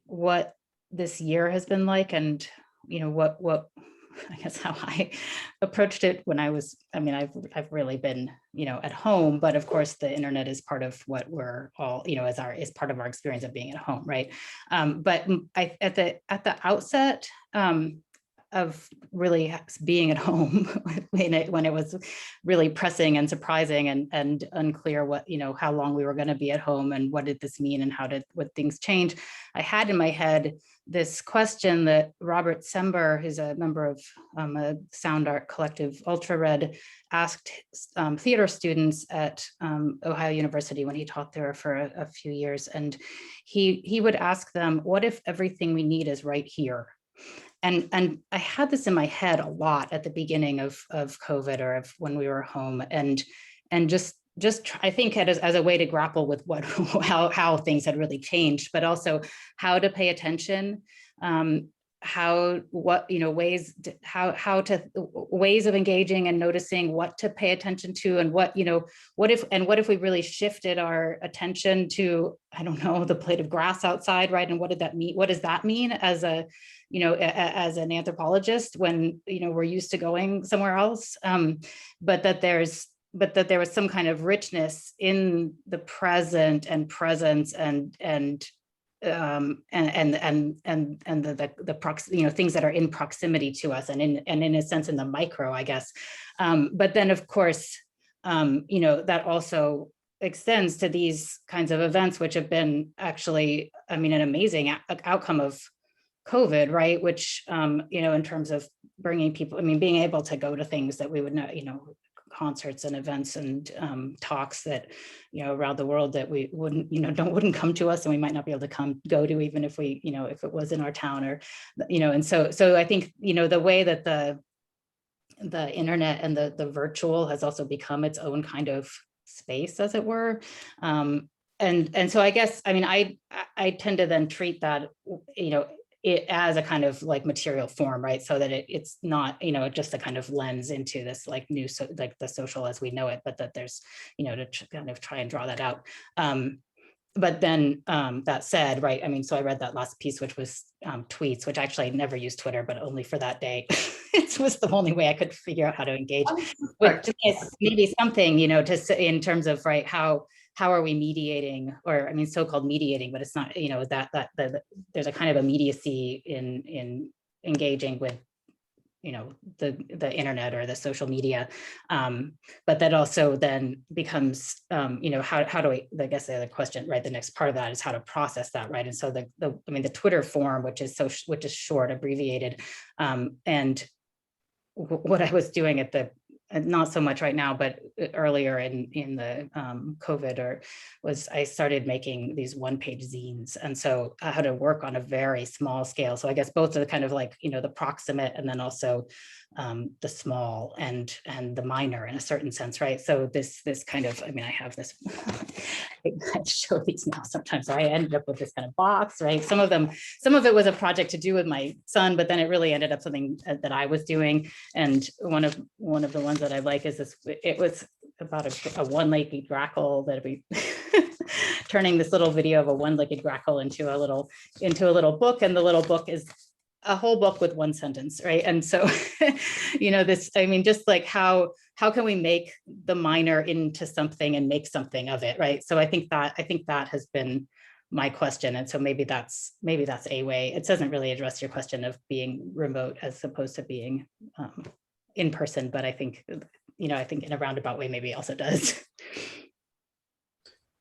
what this year has been like, and what I guess how I approached it when I've really been at home, but of course the internet is part of what we're all is part of our experience of being at home, right? But at the outset of really being at home when it was really pressing and surprising and unclear what how long we were going to be at home and what did this mean and would things change, I had in my head this question that Robert Sember, who's a member of a sound art collective Ultra Red, asked theater students at Ohio University when he taught there for a few years. And he would ask them, what if everything we need is right here? And I had this in my head a lot at the beginning of COVID or of when we were home, and just I think as a way to grapple with how things had really changed, but also how to pay attention, ways of engaging and noticing what to pay attention to, and what if we really shifted our attention to, I don't know, the blade of grass outside, right? And what did that mean? What does that mean as an anthropologist when we're used to going somewhere else? But that there was some kind of richness in the present and presence and the things that are in proximity to us and in a sense in the micro, I guess. But then of course, that also extends to these kinds of events, which have been actually, an amazing outcome of COVID, right? Which, in terms of bringing people, being able to go to things that we would not, concerts and events and talks that around the world that we wouldn't come to us, and we might not be able to go to even if we if it was in our town, or and so I think the way that the internet and the virtual has also become its own kind of space, as it were, and so I guess I tend to then treat that it as a kind of like material form, right? So that it's not, just a kind of lens into this like new, like the social as we know it, but that there's, to kind of try and draw that out. but then that said, right, I mean, so I read that last piece, which was tweets, which actually I never used Twitter, but only for that day. It was the only way I could figure out how to engage, which is maybe something, you know, in terms of, right, how are we mediating, or I mean, so-called mediating, but it's not, you know, that there's a kind of immediacy in engaging with, you know, the internet or the social media, but that also then becomes, you know, how do we, I guess the other question, right, the next part of that is how to process that, right? And so I mean, the Twitter form, which is short, abbreviated, and what I was doing at the, not so much right now, but earlier in the COVID, was I started making these one-page zines. And so I had to work on a very small scale. So I guess both are the kind of like, you know, the proximate and then also the small and the minor in a certain sense, right? So this kind of, I mean, I have this, I show these now sometimes. So I ended up with this kind of box, right? Some of it was a project to do with my son, but then it really ended up something that I was doing. And one of the ones that I like is this, it was about a one-legged grackle that we turning this little video of a one-legged grackle into a little book. And the little book is a whole book with one sentence, right? And so, you know, this, I mean, just like how can we make the minor into something and make something of it, right? So I think that has been my question. And so maybe that's a way. It doesn't really address your question of being remote as opposed to being in person, but I think, you know, I think in a roundabout way, maybe also does.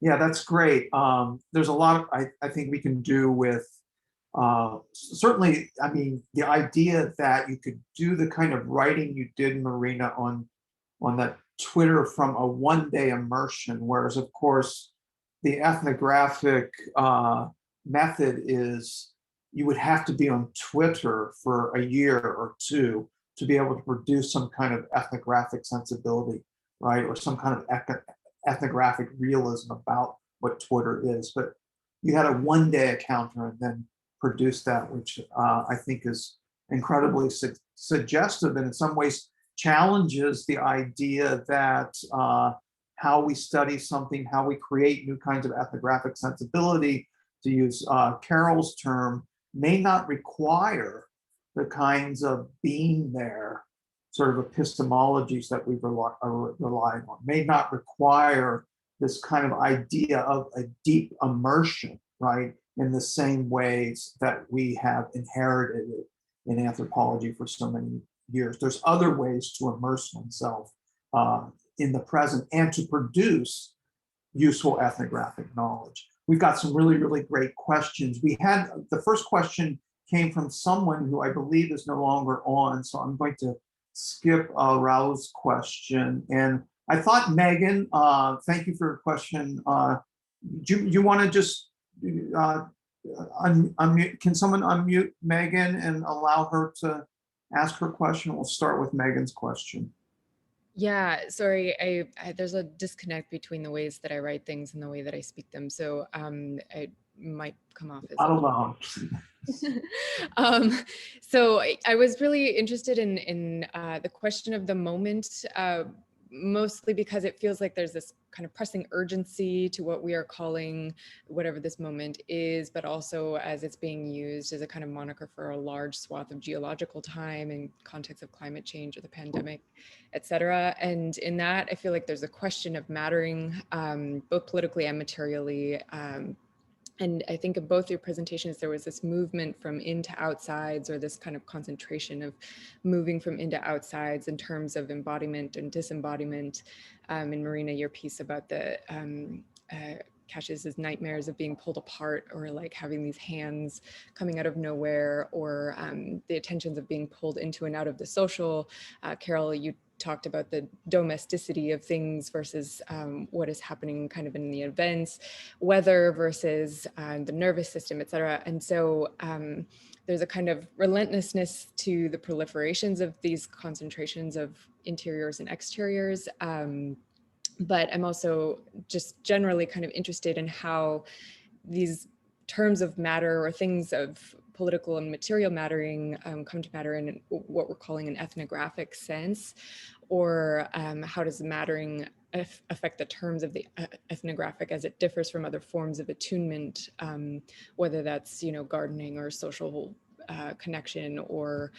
Yeah, that's great. There's a lot I think we can do with, certainly, I mean, the idea that you could do the kind of writing you did, Marina, on that Twitter from a one-day immersion, whereas of course the ethnographic method is you would have to be on Twitter for a year or two to be able to produce some kind of ethnographic sensibility, right? Or some kind of ethnographic realism about what Twitter is. But you had a one-day encounter and then produced that, which I think is incredibly suggestive and in some ways challenges the idea that how we study something, how we create new kinds of ethnographic sensibility, to use Carol's term, may not require the kinds of being there sort of epistemologies that we are relying on, may not require this kind of idea of a deep immersion, right, in the same ways that we have inherited it in anthropology for so many years. There's other ways to immerse oneself in the present and to produce useful ethnographic knowledge. We've got some really, really great questions. We had, the first question came from someone who I believe is no longer on, so I'm going to skip Raul's question. And I thought, Megan, thank you for your question. You want to just unmute? Can someone unmute Megan and allow her to ask her question? We'll start with Megan's question. Yeah, sorry, there's a disconnect between the ways that I write things and the way that I speak them. So it might come off as I don't know. So I was really interested in the question of the moment, mostly because it feels like there's this kind of pressing urgency to what we are calling whatever this moment is, but also as it's being used as a kind of moniker for a large swath of geological time in context of climate change or the pandemic, et cetera. And in that, I feel like there's a question of mattering, both politically and materially. And I think in both your presentations, there was this movement from in to outsides, or this kind of concentration of moving from in to outsides in terms of embodiment and disembodiment. And Marina, your piece about the Cassius's nightmares of being pulled apart, or like having these hands coming out of nowhere, or the attentions of being pulled into and out of the social. Carol, you talked about the domesticity of things versus what is happening kind of in the events, weather versus the nervous system, et cetera. And so there's a kind of relentlessness to the proliferations of these concentrations of interiors and exteriors. But I'm also just generally kind of interested in how these terms of matter, or things of political and material mattering, come to matter in what we're calling an ethnographic sense, or how does mattering affect the terms of the ethnographic as it differs from other forms of attunement, whether that's, gardening or social connection or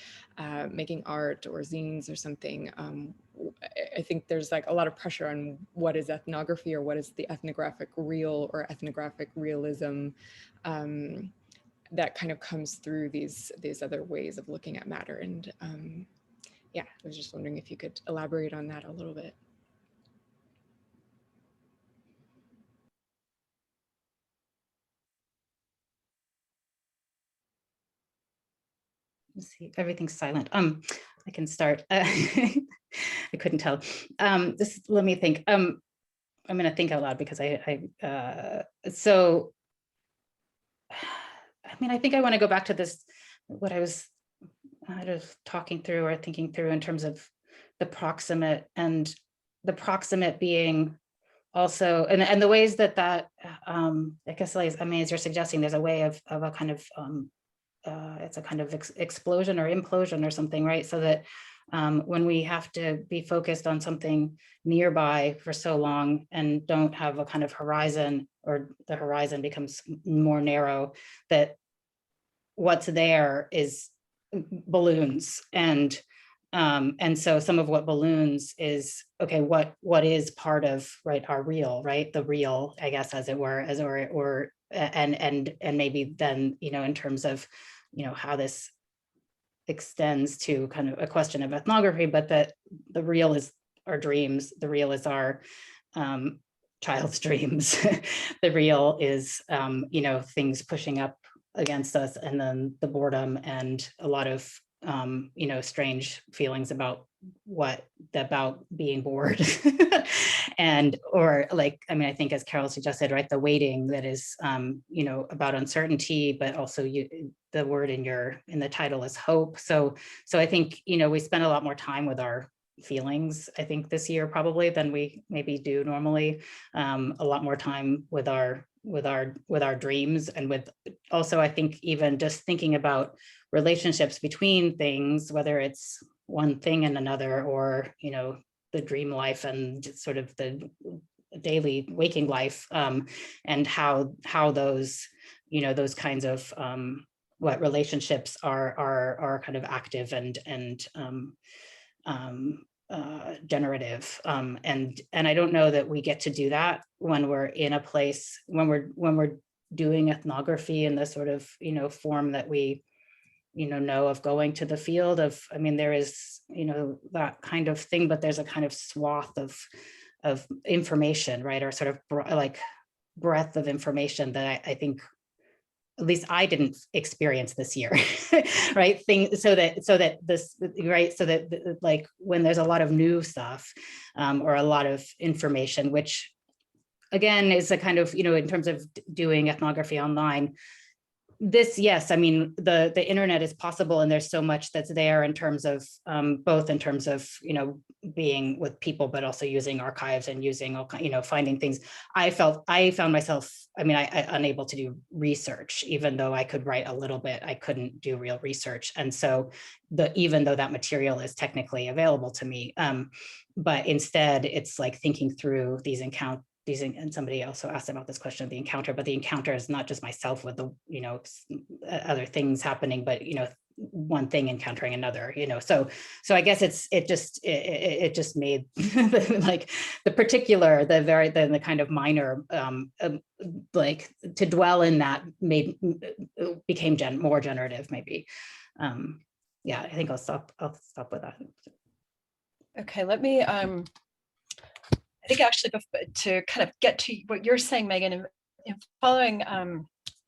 making art or zines or something. I think there's like a lot of pressure on what is ethnography or what is the ethnographic real or ethnographic realism that kind of comes through these other ways of looking at matter. And yeah, I was just wondering if you could elaborate on that a little bit. Let's see, everything's silent. I can start. I couldn't tell. Let me think. I'm going to think out loud because so, I mean, I think I want to go back to this, what I was talking through or thinking through in terms of the proximate, and the proximate being also, and the ways that I guess, like, I mean, as you're suggesting, there's a way of a kind of, it's a kind of explosion or implosion or something, right? So that when we have to be focused on something nearby for so long and don't have a kind of horizon, or the horizon becomes more narrow, that what's there is balloons. And so some of what balloons is, okay, what is part of, right, our real, right, the real, I guess, as it were, and maybe then, in terms of, how this extends to kind of a question of ethnography, but that the real is our dreams, the real is our child's dreams, the real is, things pushing up against us, and then the boredom and a lot of, strange feelings about being bored. Or like, I mean, I think as Carol suggested, right, the waiting that is, about uncertainty, but also the word in the title is hope. So I think, we spend a lot more time with our feelings, I think, this year probably than we maybe do normally. A lot more time with our dreams, and with also, I think, even just thinking about relationships between things, whether it's one thing and another, or the dream life and sort of the daily waking life, and how those those kinds of what relationships are kind of active and generative, and I don't know that we get to do that when we're in a place, when we're doing ethnography in the sort of form that we know of going to the field of. I mean, there is that kind of thing, but there's a kind of swath of information, right, or sort of like breadth of information that I think, at least I didn't experience this year, right? So that this, right, so that like when there's a lot of new stuff, or a lot of information, which again is a kind of, in terms of doing ethnography online, this, yes, I mean, the internet is possible, and there's so much that's there in terms of both in terms of being with people, but also using archives and using all finding things. I found myself, I mean, I unable to do research, even though I could write a little bit, I couldn't do real research. And so even though that material is technically available to me, but instead it's like thinking through these encounters. And somebody also asked about this question of the encounter, but the encounter is not just myself with the, other things happening, but, one thing encountering another, so I guess it just made like the particular, the kind of minor, like to dwell in that became more generative, maybe. Yeah, I think I'll stop with that. Okay, let me, I think actually to kind of get to what you're saying, Megan, and following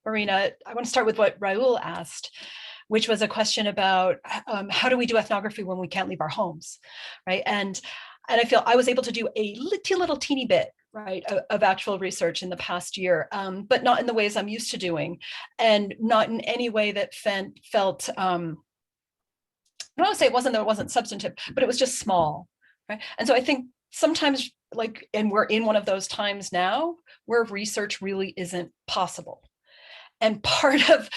Marina, I want to start with what Raul asked, which was a question about how do we do ethnography when we can't leave our homes, right? And I feel I was able to do a little teeny bit, right, of actual research in the past year, but not in the ways I'm used to doing, and not in any way that felt, I don't want to say it wasn't substantive, but it was just small, right? And so I think sometimes, like, and we're in one of those times now where research really isn't possible. And part of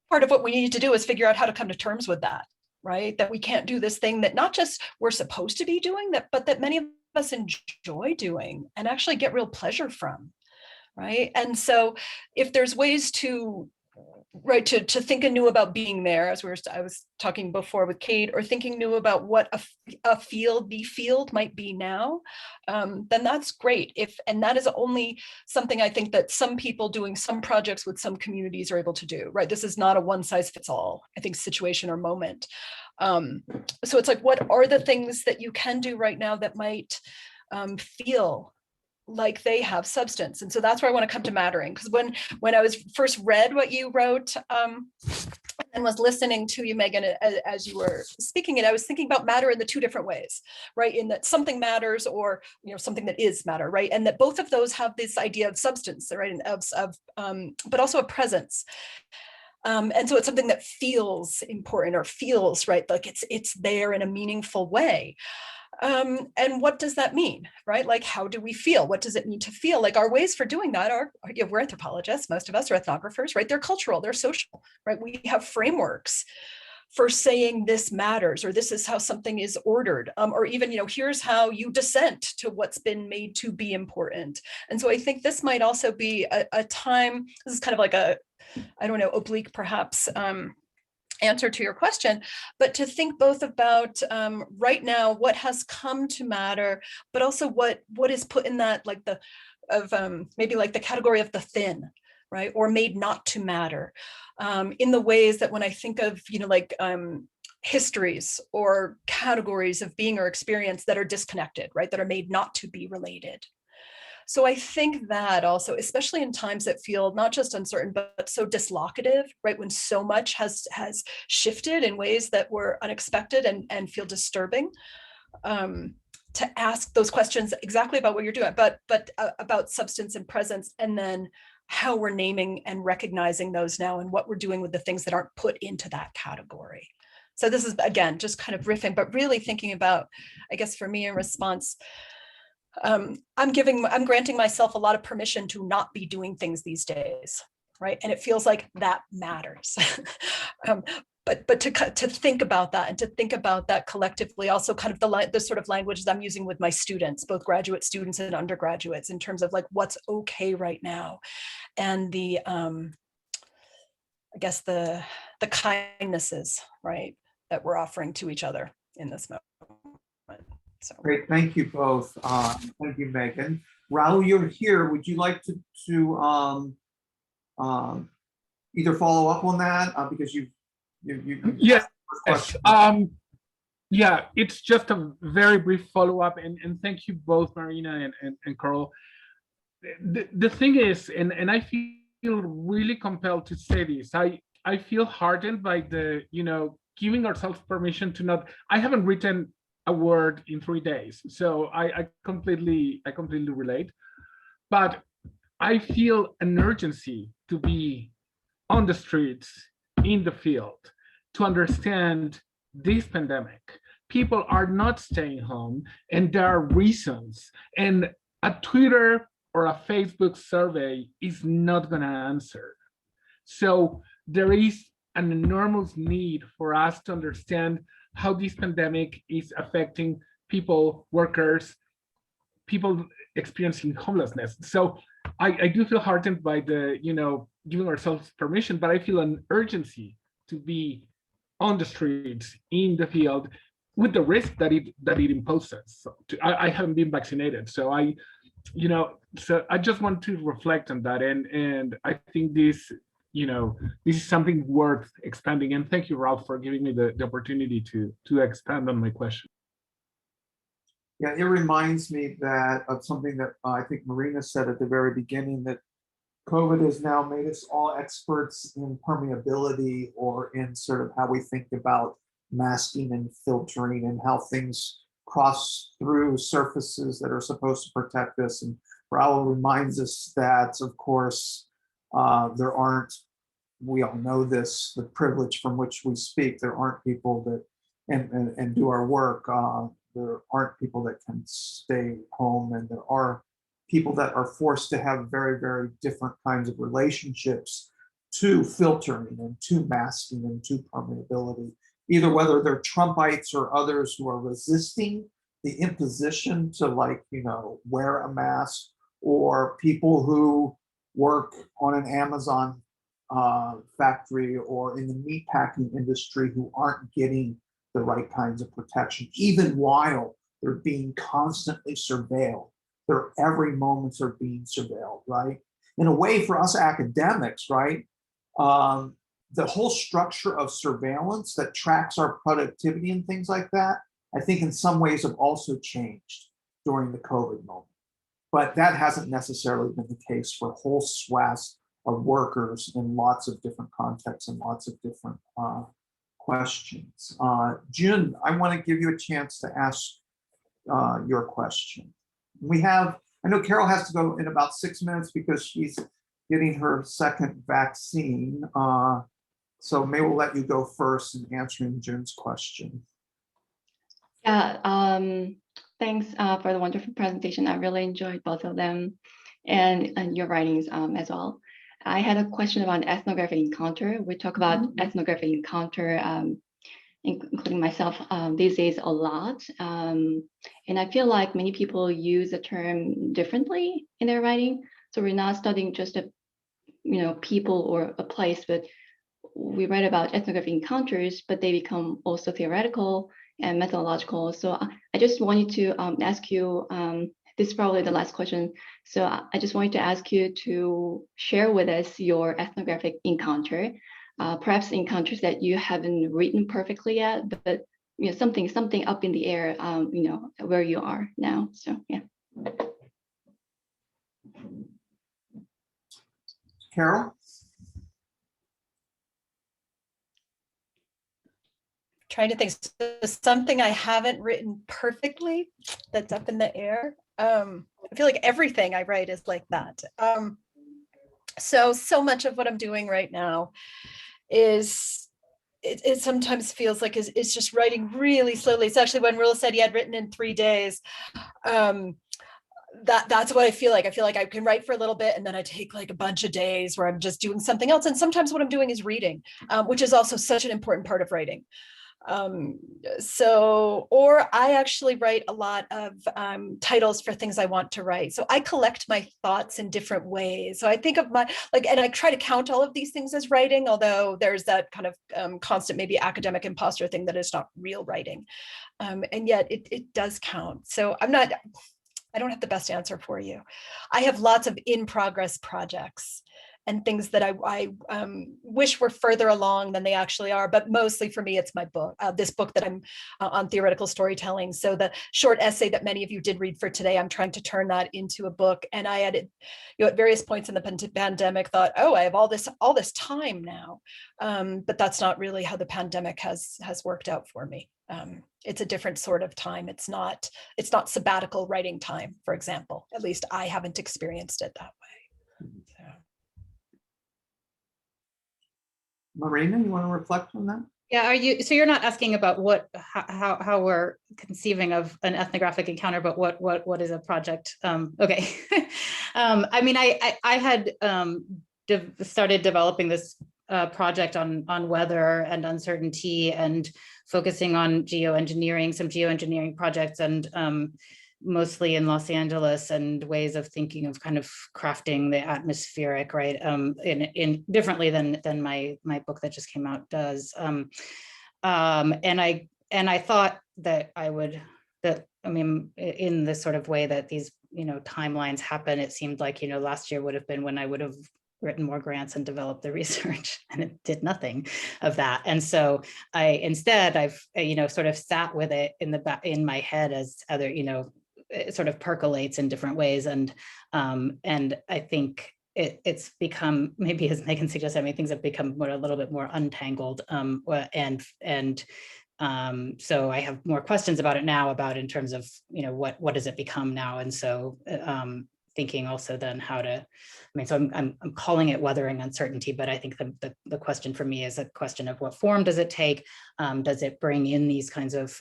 what we need to do is figure out how to come to terms with that, right? That we can't do this thing that not just we're supposed to be doing, but that many of us enjoy doing and actually get real pleasure from, right? And so if there's ways to to think anew about being there, as I was talking before with Kate, or thinking new about what the field might be now, then that's great. And that is only something I think that some people doing some projects with some communities are able to do, right? This is not a one size fits all, I think, situation or moment. So it's like, what are the things that you can do right now that might feel like they have substance? And so that's where I want to come to mattering, because when I was first read what you wrote and was listening to you, Megan, as you were speaking it, I was thinking about matter in the two different ways, right? In that something matters, or something that is matter, right? And that both of those have this idea of substance, right? And but also a presence. And so it's something that feels important, or feels right, like it's there in a meaningful way. And what does that mean, right? Like, how do we feel? What does it mean to feel? Like, our ways for doing that are we're anthropologists, most of us are ethnographers, right? They're cultural, they're social, right? We have frameworks for saying this matters, or this is how something is ordered, or even, here's how you dissent to what's been made to be important. And so I think this might also be a time, this is kind of like a, I don't know, oblique perhaps, answer to your question, but to think both about right now what has come to matter, but also what is put in that, like maybe like the category of the thin, right, or made not to matter, in the ways that when I think of histories or categories of being or experience that are disconnected, right, that are made not to be related. So I think that also, especially in times that feel not just uncertain, but so dislocative, right? When so much has shifted in ways that were unexpected and feel disturbing, to ask those questions exactly about what you're doing, but about substance and presence, and then how we're naming and recognizing those now, and what we're doing with the things that aren't put into that category. So this is, again, just kind of riffing, but really thinking about, I guess for me in response, I'm granting myself a lot of permission to not be doing things these days, right? And it feels like that matters. But to think about that, and to think about that collectively, also kind of the sort of languages I'm using with my students, both graduate students and undergraduates, in terms of like what's okay right now, and the I guess the kindnesses, right, that we're offering to each other in this moment. So. Great, thank you both. Thank you, Megan. Raul, you're here. Would you like to either follow up on that because you yes. Yeah, it's just a very brief follow up, and thank you both, Marina and Carl. The thing is, and I feel really compelled to say this. I feel heartened by the giving ourselves permission to not. I haven't written a word in 3 days, so I completely relate, but I feel an urgency to be on the streets, in the field, to understand this pandemic. People are not staying home, and there are reasons, and a Twitter or a Facebook survey is not going to answer. So there is an enormous need for us to understand how this pandemic is affecting people, workers, people experiencing homelessness. So I do feel heartened by the, giving ourselves permission, but I feel an urgency to be on the streets, in the field, with the risk that it imposes. So I haven't been vaccinated, so so I just want to reflect on that, and I think this is something worth expanding. And thank you, Ralph, for giving me the opportunity to expand on my question. Yeah, it reminds me of something that I think Marina said at the very beginning, that COVID has now made us all experts in permeability, or in sort of how we think about masking and filtering, and how things cross through surfaces that are supposed to protect us. And Raul reminds us that, of course, there aren't, we all know this, the privilege from which we speak, there aren't people that, and do our work, there aren't people that can stay home, and there are people that are forced to have very, very different kinds of relationships to filtering and to masking and to permeability, either whether they're Trumpites or others who are resisting the imposition to, like, wear a mask, or people who work on an Amazon factory or in the meatpacking industry who aren't getting the right kinds of protection, even while they're being constantly surveilled. Their every moments are being surveilled, right? In a way, for us academics, right? The whole structure of surveillance that tracks our productivity and things like that, I think in some ways have also changed during the COVID moment. But that hasn't necessarily been the case for whole swaths of workers in lots of different contexts and lots of different questions. June, I want to give you a chance to ask your question. I know Carol has to go in about 6 minutes because she's getting her second vaccine. So maybe we'll let you go first in answering June's question. Yeah, thanks for the wonderful presentation. I really enjoyed both of them and your writings as well. I had a question about ethnographic encounter. We talk about ethnographic encounter, including myself, these days a lot. And I feel like many people use the term differently in their writing. So we're not studying just people or a place, but we write about ethnographic encounters, but they become also theoretical and methodological. So I just wanted to ask you, this is probably the last question. So I just wanted to ask you to share with us your ethnographic encounter, perhaps encounters that you haven't written perfectly yet, but something up in the air, where you are now. So yeah. Carol? Trying to think, so something I haven't written perfectly that's up in the air. I feel like everything I write is like that. So much of what I'm doing right now is, it sometimes feels like it's just writing really slowly. It's actually when Rilla said he had written in 3 days. That's what I feel like. I feel like I can write for a little bit and then I take like a bunch of days where I'm just doing something else. And sometimes what I'm doing is reading, which is also such an important part of writing. Or I actually write a lot of titles for things I want to write. So I collect my thoughts in different ways. So I think of and I try to count all of these things as writing, although there's that kind of constant, maybe academic imposter thing that is not real writing. And yet it does count. So I don't have the best answer for you. I have lots of in progress projects and things that I wish were further along than they actually are. But mostly for me, it's my book, this book that I'm on theoretical storytelling. So the short essay that many of you did read for today, I'm trying to turn that into a book. And I had, at various points in the pandemic thought, oh, I have all this time now. But that's not really how the pandemic has worked out for me. It's a different sort of time. It's not sabbatical writing time, for example. At least I haven't experienced it that way. So. Marina, you want to reflect on that? Yeah, so you're not asking about how we're conceiving of an ethnographic encounter, but what is a project? Okay. I mean, I had started developing this project on weather and uncertainty and focusing on geoengineering, some geoengineering projects, and mostly in Los Angeles, and ways of thinking of kind of crafting the atmospheric, right, in differently than my book that just came out does. And I thought that I mean, in the sort of way that these timelines happen, it seemed like last year would have been when I would have written more grants and developed the research, and it did nothing of that. And so I've sort of sat with it in my head as other it sort of percolates in different ways, and I think it's become, maybe as Megan suggested, I mean, things have become a little bit more untangled, so I have more questions about it now, about in terms of what does it become now, and so thinking also then how to, I mean, so I'm calling it weathering uncertainty, but I think the question for me is a question of what form does it take? Does it bring in these kinds of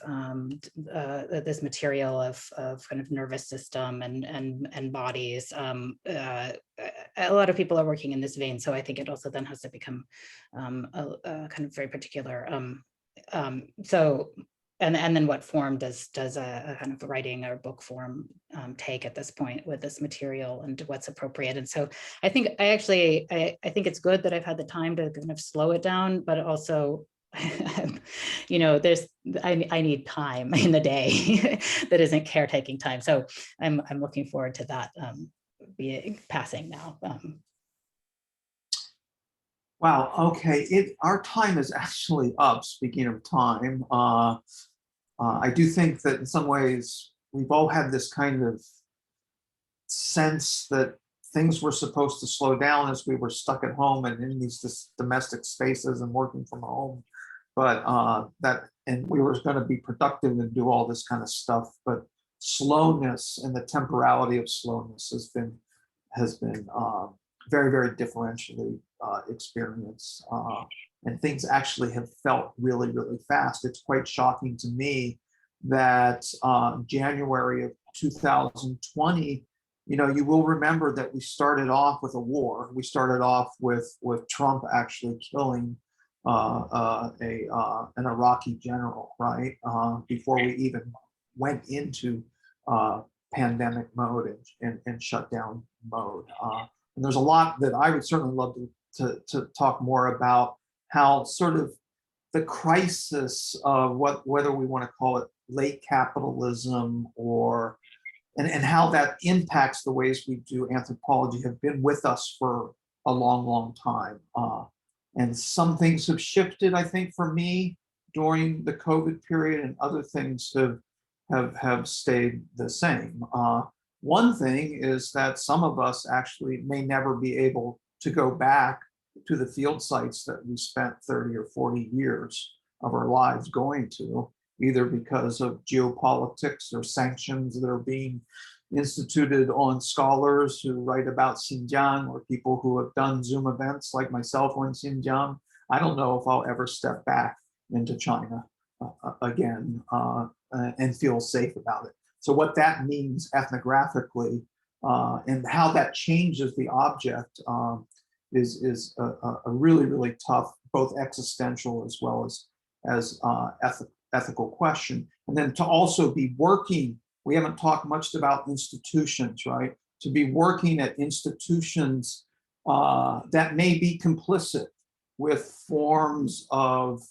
this material of kind of nervous system and bodies? A lot of people are working in this vein, so I think it also then has to become a kind of very particular. So and then what form does a kind of writing or book form take at this point with this material, and what's appropriate? And so I think I think it's good that I've had the time to kind of slow it down, but also, you know, I need time in the day that isn't caretaking time. So I'm looking forward to that passing now. Wow. Okay. Our time is actually up. Speaking of time, I do think that in some ways we've all had this kind of sense that things were supposed to slow down as we were stuck at home and in these domestic spaces and working from home. But and we were going to be productive and do all this kind of stuff. But slowness and the temporality of slowness has been very, very differentially experienced. And things actually have felt really, really fast. It's quite shocking to me that January of 2020, you know, you will remember that we started off with a war. We started off with Trump actually killing an Iraqi general, right? Before we even went into pandemic mode and shutdown mode. And there's a lot that I would certainly love to talk more about, how sort of the crisis of whether we want to call it late capitalism or and how that impacts the ways we do anthropology have been with us for a long, long time. And some things have shifted, I think, for me during the COVID period, and other things have stayed the same. One thing is that some of us actually may never be able to go back to the field sites that we spent 30 or 40 years of our lives going to, either because of geopolitics or sanctions that are being instituted on scholars who write about Xinjiang, or people who have done Zoom events like myself on Xinjiang. I don't know if I'll ever step back into China again and feel safe about it. So what that means ethnographically and how that changes the object is a really, really tough, both existential as well as ethical question. And then to also be working, we haven't talked much about institutions, right? To be working at institutions that may be complicit with forms of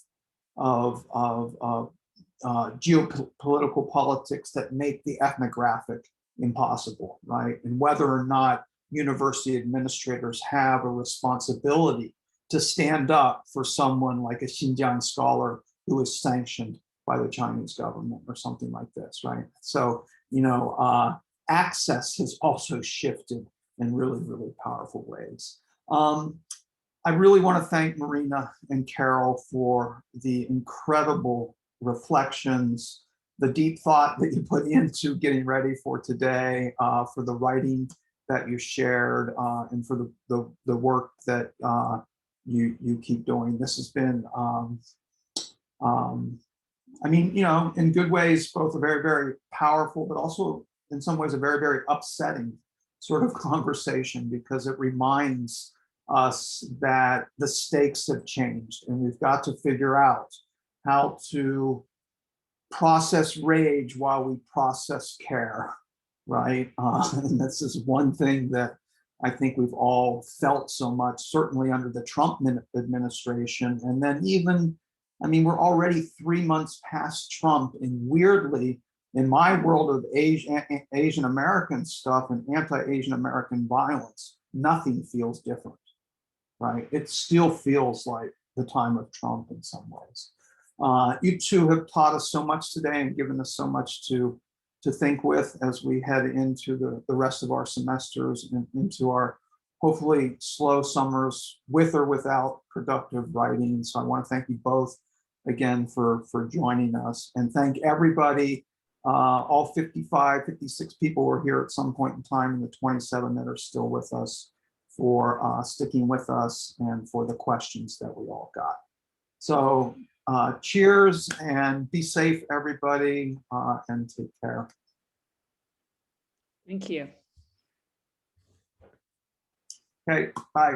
geopolitical politics that make the ethnographic impossible, right? And whether or not university administrators have a responsibility to stand up for someone like a Xinjiang scholar who is sanctioned by the Chinese government or something like this, right? So, you know, access has also shifted in really, really powerful ways. I really want to thank Marina and Carol for the incredible reflections, the deep thought that you put into getting ready for today, for the writing that you shared, and for the work that you keep doing. This has been, I mean, you know, in good ways, both a very, very powerful, but also in some ways a very, very upsetting sort of conversation, because it reminds us that the stakes have changed and we've got to figure out how to process rage while we process care, right? And this is one thing that I think we've all felt so much, certainly under the Trump administration. And then even, I mean, we're already 3 months past Trump, and weirdly, in my world of Asian American stuff and anti-Asian American violence, nothing feels different, right? It still feels like the time of Trump in some ways. You two have taught us so much today and given us so much to think with as we head into the rest of our semesters and into our hopefully slow summers with or without productive writing. So I want to thank you both again for joining us, and thank everybody. All 55, 56 people were here at some point in time, and the 27 that are still with us, for sticking with us and for the questions that we all got. So cheers and be safe, everybody, and take care. Thank you. Okay, bye.